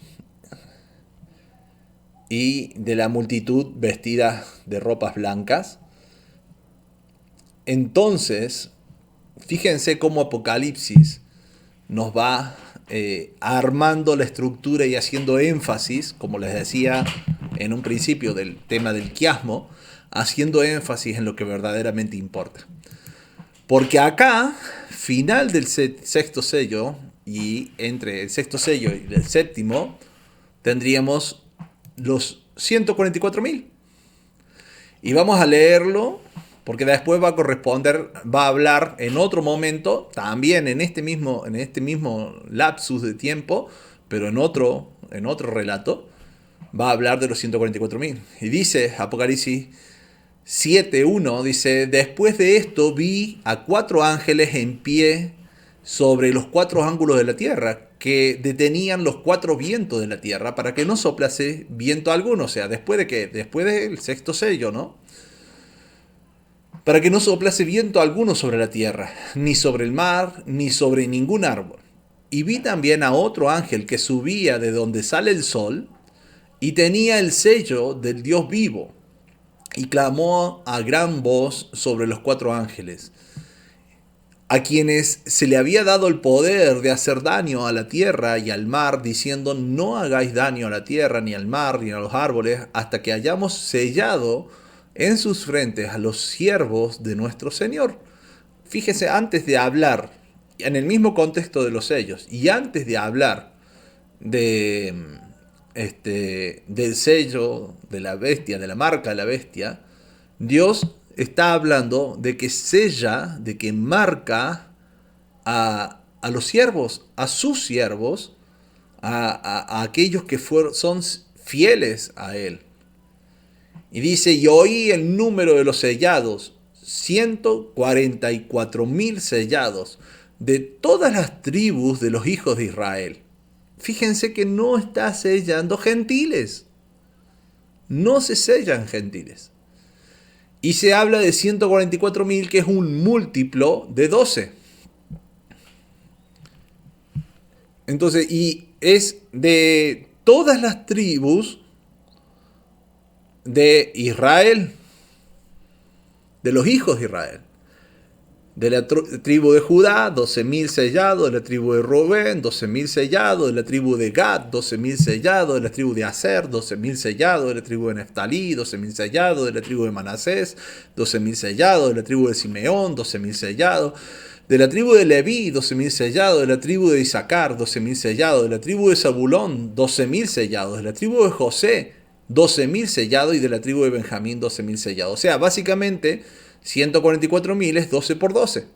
y de la multitud vestida de ropas blancas. Entonces, fíjense cómo Apocalipsis nos va armando la estructura y haciendo énfasis, como les decía en un principio del tema del quiasmo, haciendo énfasis en lo que verdaderamente importa. Porque acá, final del sexto sello, y entre el sexto sello y el séptimo, tendríamos los 144.000. Y vamos a leerlo, porque después va a corresponder, va a hablar en otro momento, también en este mismo lapsus de tiempo, pero en otro relato, va a hablar de los 144.000. Y dice Apocalipsis 7.1, dice: después de esto vi a 4 ángeles en pie sobre los 4 ángulos de la tierra, que detenían los 4 vientos de la tierra para que no soplase viento alguno. O sea, después del sexto sello, ¿no? Para que no soplase viento alguno sobre la tierra, ni sobre el mar, ni sobre ningún árbol. Y vi también a otro ángel que subía de donde sale el sol, y tenía el sello del Dios vivo, y clamó a gran voz sobre los 4 ángeles, a quienes se le había dado el poder de hacer daño a la tierra y al mar, diciendo: no hagáis daño a la tierra, ni al mar, ni a los árboles, hasta que hayamos sellado en sus frentes a los siervos de nuestro Señor. Fíjese, antes de hablar, en el mismo contexto de los sellos, y antes de hablar de del sello de la bestia, de la marca de la bestia, Dios está hablando de que sella, de que marca a los siervos, a sus siervos, a aquellos que son fieles a Él. Y dice: y oí el número de los sellados, 144.000 sellados, de todas las tribus de los hijos de Israel. Fíjense que no está sellando gentiles. No se sellan gentiles. Y se habla de 144.000, que es un múltiplo de 12. Entonces, y es de todas las tribus de Israel, de los hijos de Israel. De la tribu de Judá, 12.000 sellados. De la tribu de Rubén, 12.000 sellados. De la tribu de Gad, 12.000 sellados. De la tribu de Aser, 12.000 sellados. De la tribu de Neftalí, 12.000 sellados. De la tribu de Manasés, 12.000 sellados. De la tribu de Simeón, 12.000 sellados. De la tribu de Leví, 12.000 sellados. De la tribu de Isaacar, 12.000 sellados. De la tribu de Zabulón, 12.000 sellados. De la tribu de José, 12.000 sellados. Y de la tribu de Benjamín, 12.000 sellados. O sea, básicamente 144.000 es 12 por 12.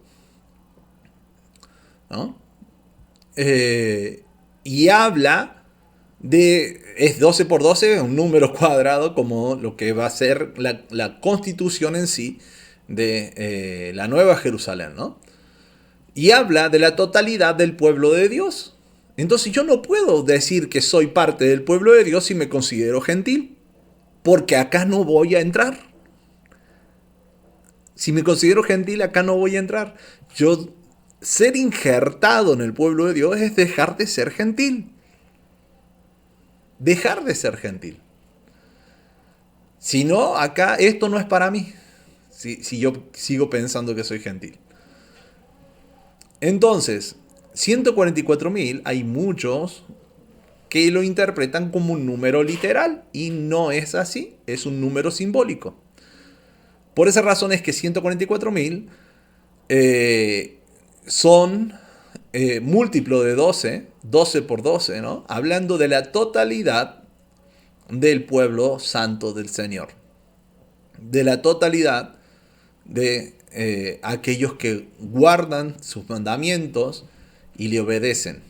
¿No? Y habla es 12 por 12, un número cuadrado, como lo que va a ser la constitución en sí de la Nueva Jerusalén, ¿no? Y habla de la totalidad del pueblo de Dios. Entonces yo no puedo decir que soy parte del pueblo de Dios si me considero gentil. porque acá no voy a entrar. Si me considero gentil, acá no voy a entrar. Yo, ser injertado en el pueblo de Dios es dejar de ser gentil. Dejar de ser gentil. Si no, acá esto no es para mí. Si yo sigo pensando que soy gentil. Entonces, 144.000, hay muchos que lo interpretan como un número literal y no es así, es un número simbólico. Por esa razón es que 144.000 son múltiplo de 12, 12 por 12, ¿no? Hablando de la totalidad del pueblo santo del Señor. De la totalidad de aquellos que guardan sus mandamientos y le obedecen.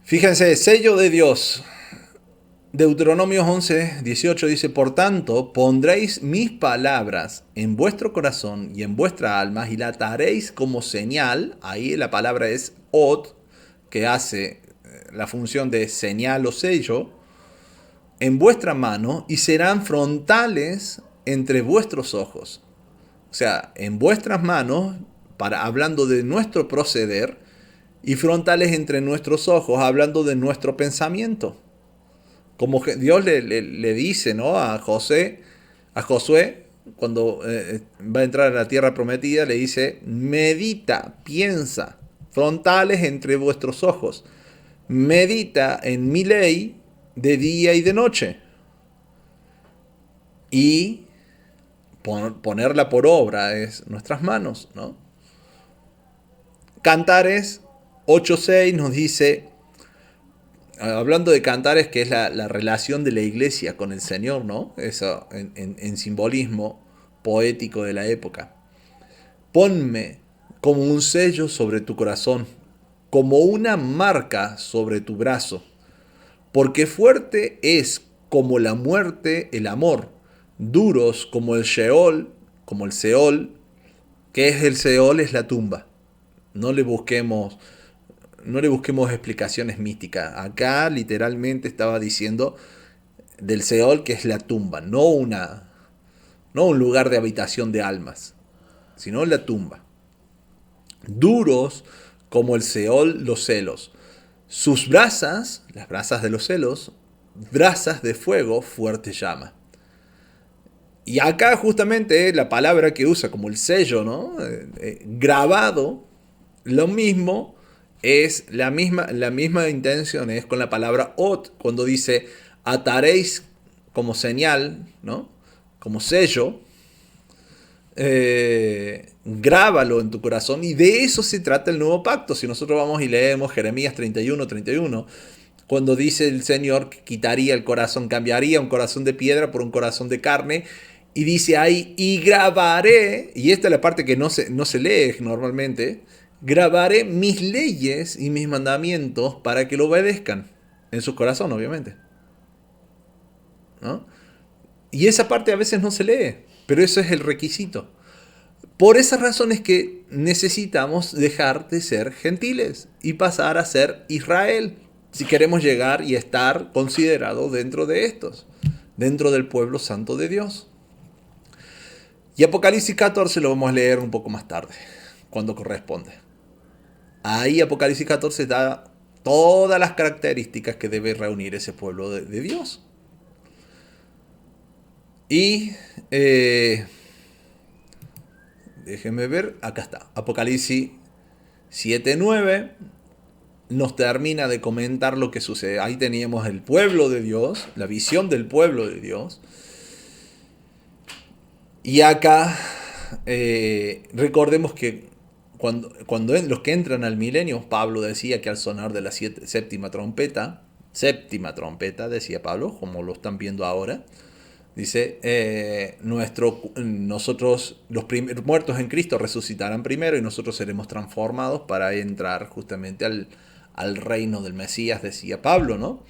Fíjense, sello de Dios. Deuteronomio 11:18 dice: por tanto, pondréis mis palabras en vuestro corazón y en vuestra alma y la ataréis como señal. Ahí la palabra es od, que hace la función de señal o sello, en vuestra mano, y serán frontales entre vuestros ojos. O sea, en vuestras manos, hablando de nuestro proceder, y frontales entre nuestros ojos, hablando de nuestro pensamiento. Como Dios le dice, ¿no?, a Josué, cuando va a entrar a la tierra prometida, le dice: medita, piensa, frontales entre vuestros ojos. Medita en mi ley de día y de noche. Y ponerla por obra es nuestras manos, ¿no? Cantares 8:6 nos dice, hablando de Cantares, que es la relación de la iglesia con el Señor, ¿no? Eso en simbolismo poético de la época. Ponme como un sello sobre tu corazón, como una marca sobre tu brazo, porque fuerte es como la muerte el amor, duros como el Sheol, como el Seol. ¿Qué es el Seol? Es la tumba. No le busquemos explicaciones místicas. Acá literalmente estaba diciendo del Seol, que es la tumba, no un lugar de habitación de almas, sino la tumba. Duros como el Seol los celos. Sus brasas, las brasas de los celos, brasas de fuego, fuerte llama. Y acá justamente la palabra que usa como el sello, ¿no? Grabado, lo mismo, es la misma intención es con la palabra ot, cuando dice ataréis como señal, ¿no? Como sello. Grábalo en tu corazón, y de eso se trata el nuevo pacto. Si nosotros vamos y leemos Jeremías 31:31, cuando dice el Señor que quitaría el corazón, cambiaría un corazón de piedra por un corazón de carne, y dice ahí: y grabaré, y esta es la parte que no se lee normalmente, grabaré mis leyes y mis mandamientos para que lo obedezcan en su corazón, obviamente, ¿no? Y esa parte a veces no se lee, pero eso es el requisito. Por esa razón es que necesitamos dejar de ser gentiles y pasar a ser Israel, si queremos llegar y estar considerados dentro de estos, dentro del pueblo santo de Dios. Y Apocalipsis 14 lo vamos a leer un poco más tarde, cuando corresponde. Ahí Apocalipsis 14 da todas las características que debe reunir ese pueblo de Dios. Y déjenme ver, acá está, Apocalipsis 7:9 nos termina de comentar lo que sucede. Ahí teníamos el pueblo de Dios, la visión del pueblo de Dios. Y acá recordemos que cuando los que entran al milenio, Pablo decía que al sonar de la séptima trompeta, decía Pablo, como lo están viendo ahora, dice, nosotros, los muertos en Cristo, resucitarán primero y nosotros seremos transformados para entrar justamente al reino del Mesías, decía Pablo, ¿no?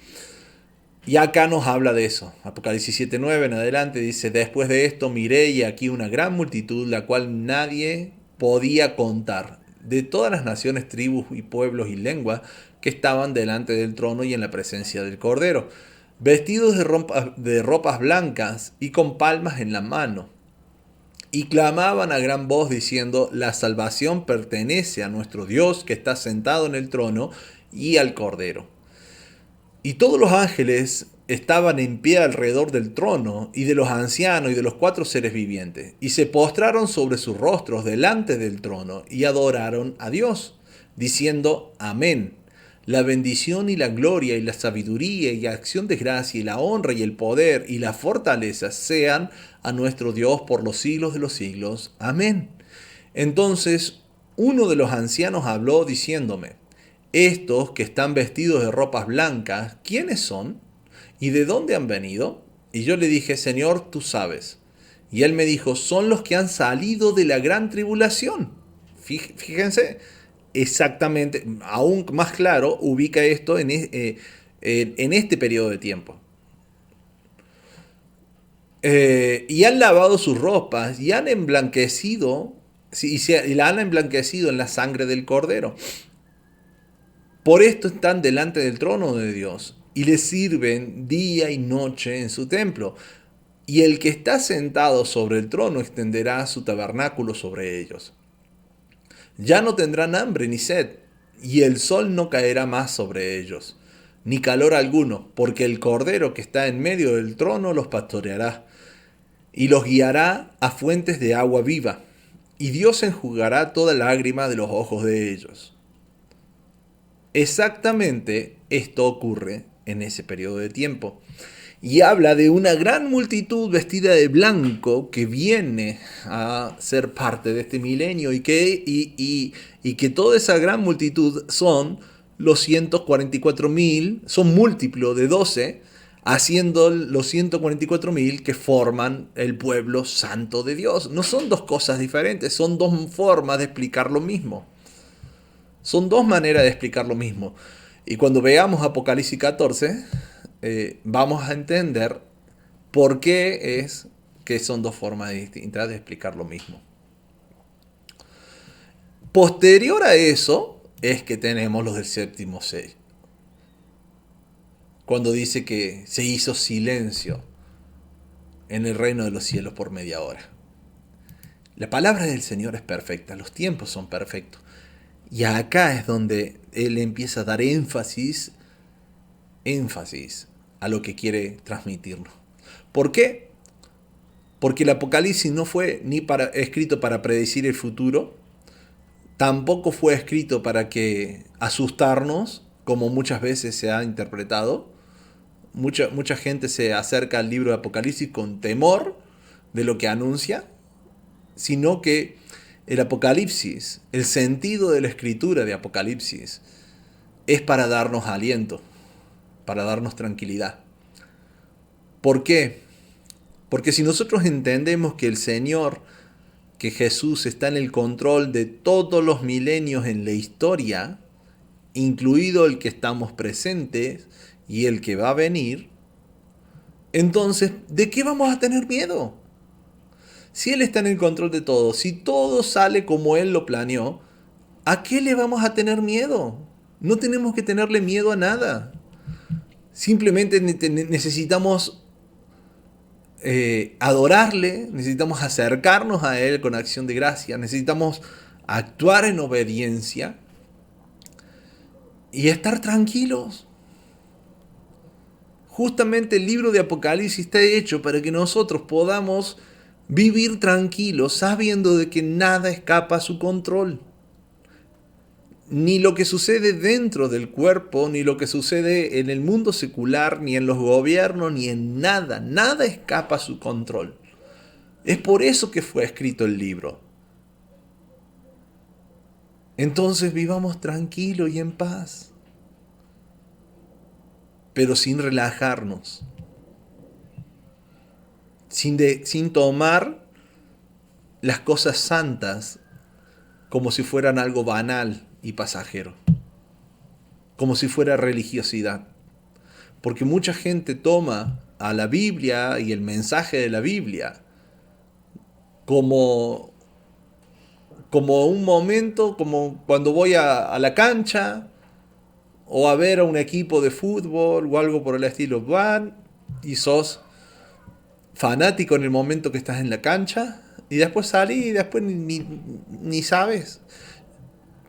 Y acá nos habla de eso. Apocalipsis 7:9 en adelante dice: después de esto miré y aquí una gran multitud, la cual nadie podía contar, de todas las naciones, tribus y pueblos y lenguas que estaban delante del trono y en la presencia del Cordero. vestidos de ropas blancas y con palmas en la mano. Y clamaban a gran voz diciendo, la salvación pertenece a nuestro Dios que está sentado en el trono y al Cordero. Y todos los ángeles estaban en pie alrededor del trono y de los ancianos y de los cuatro seres vivientes, y se postraron sobre sus rostros delante del trono y adoraron a Dios, diciendo, Amén. La bendición y la gloria y la sabiduría y la acción de gracia y la honra y el poder y la fortaleza sean a nuestro Dios por los siglos de los siglos. Amén. Entonces uno de los ancianos habló diciéndome, estos que están vestidos de ropas blancas, ¿quiénes son? ¿Y de dónde han venido? Y yo le dije, Señor, tú sabes. Y él me dijo, son los que han salido de la gran tribulación. Fíjense, exactamente, aún más claro, ubica esto en este periodo de tiempo. Y han lavado sus ropas y han emblanquecido, y la han emblanquecido en la sangre del Cordero. Por esto están delante del trono de Dios y le sirven día y noche en su templo. Y el que está sentado sobre el trono extenderá su tabernáculo sobre ellos. Ya no tendrán hambre ni sed, y el sol no caerá más sobre ellos, ni calor alguno, porque el Cordero que está en medio del trono los pastoreará, y los guiará a fuentes de agua viva, y Dios enjugará toda lágrima de los ojos de ellos. Exactamente esto ocurre en ese periodo de tiempo. Y habla de una gran multitud vestida de blanco que viene a ser parte de este milenio y que toda esa gran multitud son los 144.000, son múltiplo de 12, haciendo los 144.000 que forman el pueblo santo de Dios. No son dos cosas diferentes, son dos formas de explicar lo mismo. Son dos maneras de explicar lo mismo. Y cuando veamos Apocalipsis 14, vamos a entender por qué es que son dos formas distintas de explicar lo mismo. Posterior a eso es que tenemos los del séptimo sello. Cuando dice que se hizo silencio en el reino de los cielos por media hora. La palabra del Señor es perfecta, los tiempos son perfectos. Y acá es donde Él empieza a dar énfasis a lo que quiere transmitirnos. ¿Por qué? Porque el Apocalipsis no fue escrito para predecir el futuro, tampoco fue escrito para que asustarnos, como muchas veces se ha interpretado. Mucha gente se acerca al libro de Apocalipsis con temor de lo que anuncia, sino que el Apocalipsis, el sentido de la escritura de Apocalipsis, es para darnos aliento, para darnos tranquilidad. ¿Por qué? Porque si nosotros entendemos que el Señor, que Jesús está en el control de todos los milenios en la historia, incluido el que estamos presentes y el que va a venir, entonces, ¿de qué vamos a tener miedo? Si Él está en el control de todo, si todo sale como Él lo planeó, ¿a qué le vamos a tener miedo? No tenemos que tenerle miedo a nada. Simplemente necesitamos adorarle, necesitamos acercarnos a Él con acción de gracia, necesitamos actuar en obediencia y estar tranquilos. Justamente el libro de Apocalipsis está hecho para que nosotros podamos vivir tranquilos, sabiendo de que nada escapa a su control. Ni lo que sucede dentro del cuerpo, ni lo que sucede en el mundo secular, ni en los gobiernos, ni en nada. Nada escapa a su control. Es por eso que fue escrito el libro. Entonces vivamos tranquilos y en paz, pero sin relajarnos, sin tomar las cosas santas como si fueran algo banal y pasajero, como si fuera religiosidad. Porque mucha gente toma a la Biblia y el mensaje de la Biblia como un momento, como cuando voy a la cancha o a ver a un equipo de fútbol o algo por el estilo. Van y sos fanático en el momento que estás en la cancha y después salís y después ni sabes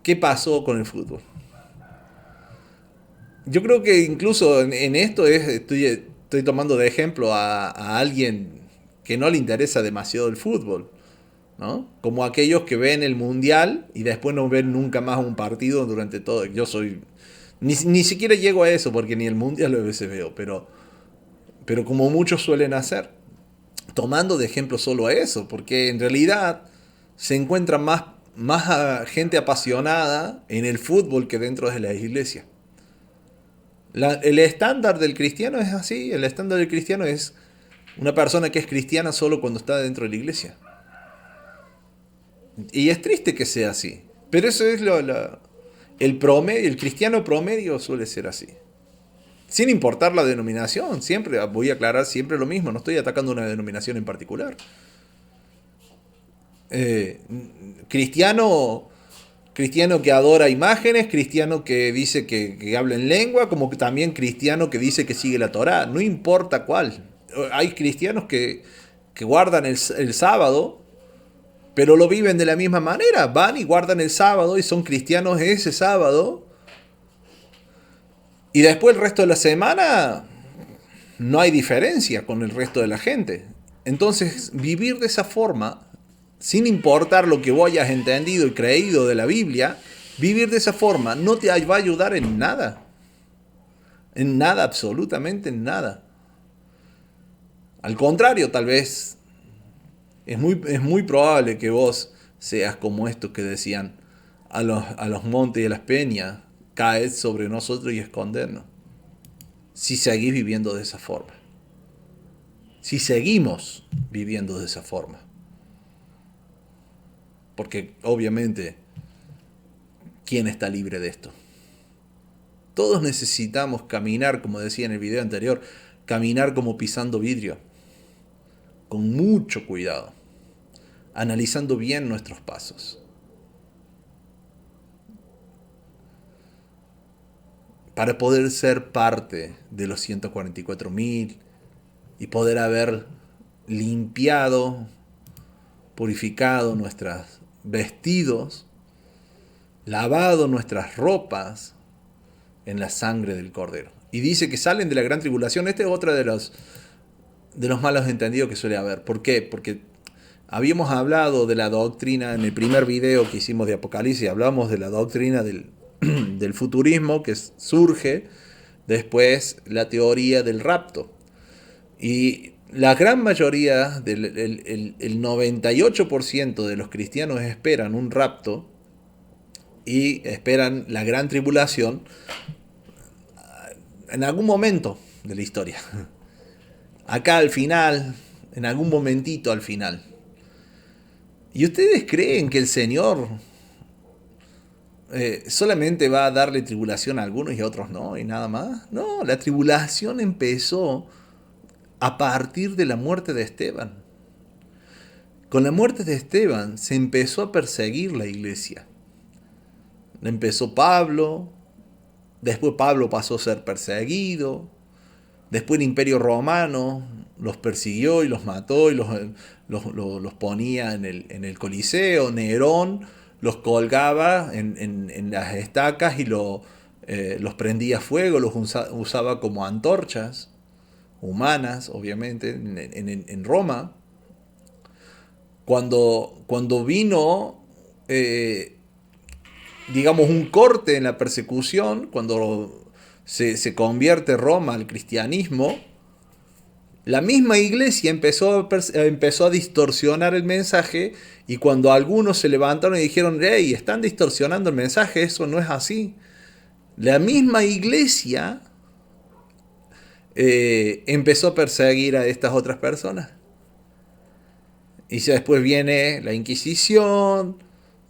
qué pasó con el fútbol. Yo creo que incluso en esto estoy tomando de ejemplo a alguien que no le interesa demasiado el fútbol, ¿no? Como aquellos que ven el mundial y después no ven nunca más un partido durante todo. Yo soy... Ni siquiera llego a eso porque ni el mundial a veces veo, pero como muchos suelen hacer, tomando de ejemplo solo a eso, porque en realidad se encuentra más gente apasionada en el fútbol que dentro de la iglesia. El estándar del cristiano es así, el estándar del cristiano es una persona que es cristiana solo cuando está dentro de la iglesia. Y es triste que sea así, pero eso es el promedio, el cristiano promedio suele ser así. Sin importar la denominación, siempre voy a aclarar siempre lo mismo, no estoy atacando una denominación en particular. Eh, cristiano, cristiano que adora imágenes, cristiano que dice que habla en lengua, como que también cristiano que dice que sigue la Torá, no importa cuál. Hay cristianos que guardan el sábado, pero lo viven de la misma manera, van y guardan el sábado y son cristianos ese sábado, y después el resto de la semana no hay diferencia con el resto de la gente. Entonces, vivir de esa forma, sin importar lo que vos hayas entendido y creído de la Biblia, vivir de esa forma no te va a ayudar en nada. En nada, absolutamente en nada. Al contrario, tal vez es muy probable que vos seas como estos que decían a los montes y a las peñas, caed sobre nosotros y escondernos. Si seguís viviendo de esa forma. Si seguimos viviendo de esa forma. Porque obviamente, ¿quién está libre de esto? Todos necesitamos caminar, como decía en el video anterior, caminar como pisando vidrio. Con mucho cuidado. Analizando bien nuestros pasos. Para poder ser parte de los 144.000 y poder haber limpiado, purificado nuestros vestidos, lavado nuestras ropas en la sangre del Cordero. Y dice que salen de la gran tribulación. Este es otro de los malos entendidos que suele haber. ¿Por qué? Porque habíamos hablado de la doctrina en el primer video que hicimos de Apocalipsis, hablamos de la doctrina del futurismo que surge después la teoría del rapto. Y la gran mayoría, el 98% de los cristianos esperan un rapto y esperan la gran tribulación en algún momento de la historia. Acá al final, en algún momentito al final. ¿Y ustedes creen que el Señor solamente va a darle tribulación a algunos y a otros no? ¿Y nada más? No, la tribulación empezó a partir de la muerte de Esteban. Con la muerte de Esteban se empezó a perseguir la iglesia. Empezó Pablo, después Pablo pasó a ser perseguido, después el Imperio Romano los persiguió y los mató y los ponía en el Coliseo. Nerón los colgaba en las estacas y los prendía a fuego, los usaba como antorchas humanas, obviamente, en Roma. Cuando vino, digamos, un corte en la persecución, cuando se convierte Roma al cristianismo, la misma iglesia empezó a distorsionar el mensaje, y cuando algunos se levantaron y dijeron, hey, están distorsionando el mensaje, eso no es así. La misma iglesia empezó a perseguir a estas otras personas. Y después viene la Inquisición,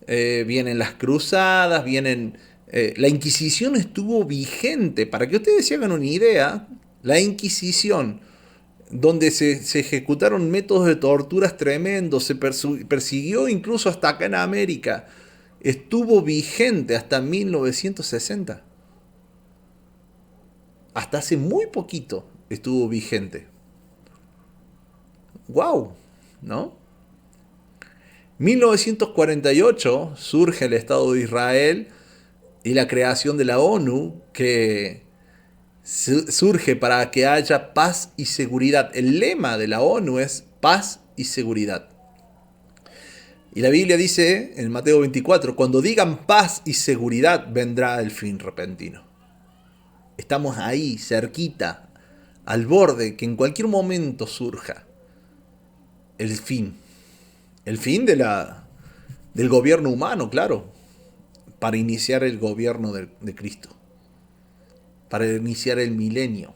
vienen las cruzadas, la Inquisición estuvo vigente, para que ustedes se hagan una idea, la Inquisición, donde se ejecutaron métodos de torturas tremendos, se persiguió incluso hasta acá en América, estuvo vigente hasta 1960. hasta hace muy poquito estuvo vigente. ¡Wow! ¿No? 1948 surge el Estado de Israel y la creación de la ONU, que surge para que haya paz y seguridad. El lema de la ONU es paz y seguridad. Y la Biblia dice en Mateo 24, cuando digan paz y seguridad vendrá el fin repentino. Estamos ahí, cerquita, al borde, que en cualquier momento surja el fin. El fin del gobierno humano, claro, para iniciar el gobierno de Cristo, para iniciar el milenio.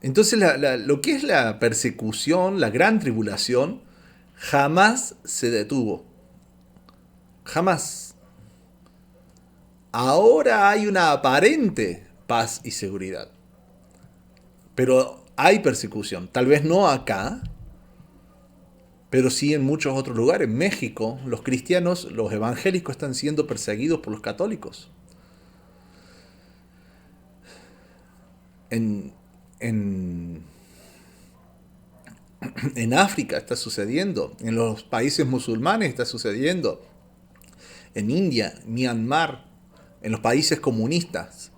Entonces lo que es la persecución, la gran tribulación, jamás se detuvo. Jamás. Ahora hay una aparente paz y seguridad. Pero hay persecución. Tal vez no acá, pero sí en muchos otros lugares. En México, los cristianos, los evangélicos están siendo perseguidos por los católicos. En, en, en África está sucediendo. En los países musulmanes está sucediendo. En India, Myanmar, en los países comunistas.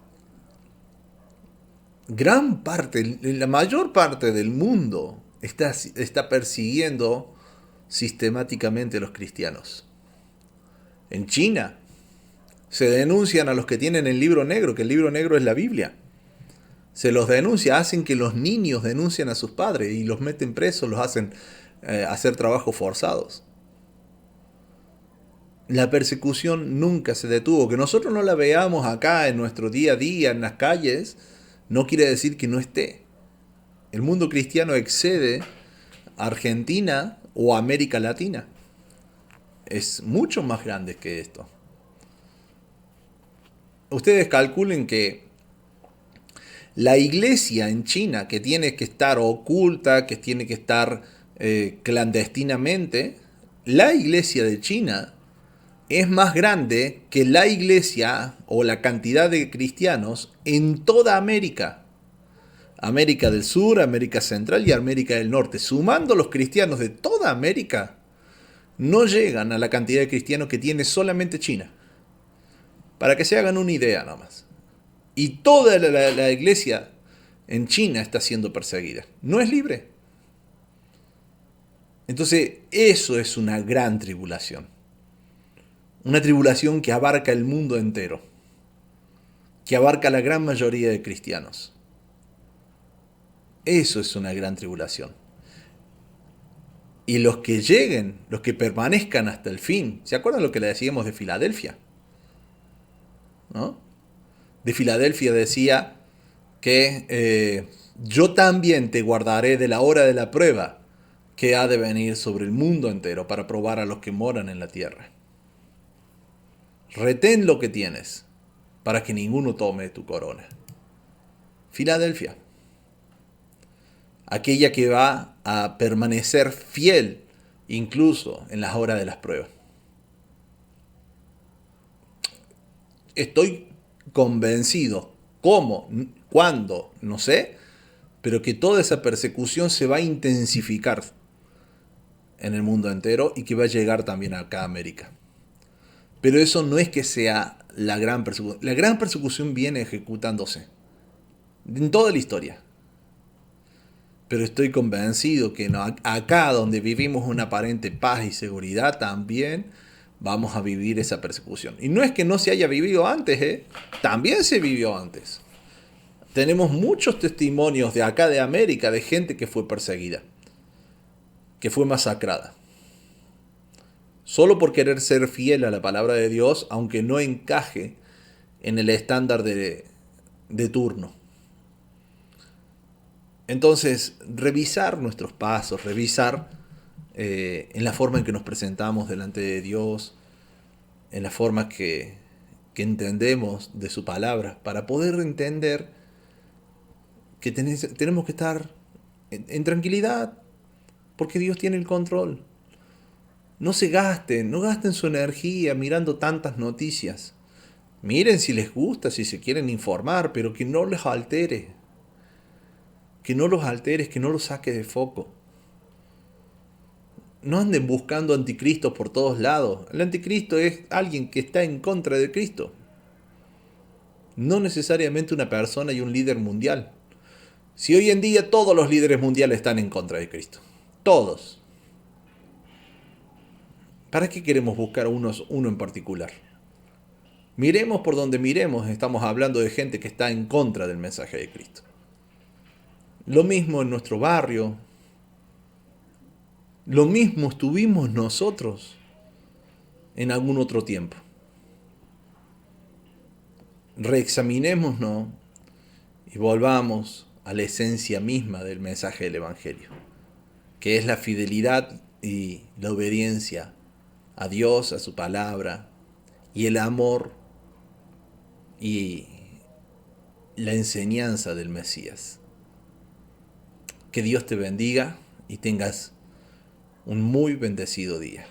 Gran parte, la mayor parte del mundo está persiguiendo sistemáticamente a los cristianos. En China se denuncian a los que tienen el libro negro, que el libro negro es la Biblia. Se los denuncia, hacen que los niños denuncien a sus padres y los meten presos, los hacen hacer trabajos forzados. La persecución nunca se detuvo. Que nosotros no la veamos acá en nuestro día a día, en las calles, no quiere decir que no esté. El mundo cristiano excede a Argentina o América Latina. Es mucho más grande que esto. Ustedes calculen que la iglesia en China, que tiene que estar oculta, que tiene que estar clandestinamente, la iglesia de China es más grande que la iglesia o la cantidad de cristianos en toda América. América del Sur, América Central y América del Norte. Sumando los cristianos de toda América, no llegan a la cantidad de cristianos que tiene solamente China. Para que se hagan una idea nomás. Y toda la iglesia en China está siendo perseguida. No es libre. Entonces, eso es una gran tribulación. Una tribulación que abarca el mundo entero. Que abarca la gran mayoría de cristianos. Eso es una gran tribulación. Y los que lleguen, los que permanezcan hasta el fin, ¿se acuerdan lo que le decíamos de Filadelfia? ¿No? De Filadelfia decía que yo también te guardaré de la hora de la prueba que ha de venir sobre el mundo entero para probar a los que moran en la tierra. Retén lo que tienes para que ninguno tome tu corona. Filadelfia. Aquella que va a permanecer fiel incluso en las horas de las pruebas. Estoy convencido, ¿cómo? ¿Cuándo? No sé, pero que toda esa persecución se va a intensificar en el mundo entero y que va a llegar también acá a América. Pero eso no es que sea la gran persecución. La gran persecución viene ejecutándose en toda la historia. Pero estoy convencido que acá donde vivimos una aparente paz y seguridad también vamos a vivir esa persecución. Y no es que no se haya vivido antes, también se vivió antes. Tenemos muchos testimonios de acá de América de gente que fue perseguida, que fue masacrada. Solo por querer ser fiel a la palabra de Dios, aunque no encaje en el estándar de turno. Entonces, revisar nuestros pasos, revisar en la forma en que nos presentamos delante de Dios, en la forma que entendemos de su palabra, para poder entender que tenemos que estar en tranquilidad, porque Dios tiene el control. No gasten su energía mirando tantas noticias. Miren si les gusta, si se quieren informar, pero que no les altere. Que no los alteres, que no los saque de foco. No anden buscando anticristos por todos lados. El anticristo es alguien que está en contra de Cristo. No necesariamente una persona y un líder mundial. Si hoy en día todos los líderes mundiales están en contra de Cristo. Todos. ¿Para qué queremos buscar uno en particular? Miremos por donde miremos, estamos hablando de gente que está en contra del mensaje de Cristo. Lo mismo en nuestro barrio. Lo mismo estuvimos nosotros en algún otro tiempo. Reexaminémonos y volvamos a la esencia misma del mensaje del Evangelio, que es la fidelidad y la obediencia a Dios, a su palabra, y el amor y la enseñanza del Mesías. Que Dios te bendiga y tengas un muy bendecido día.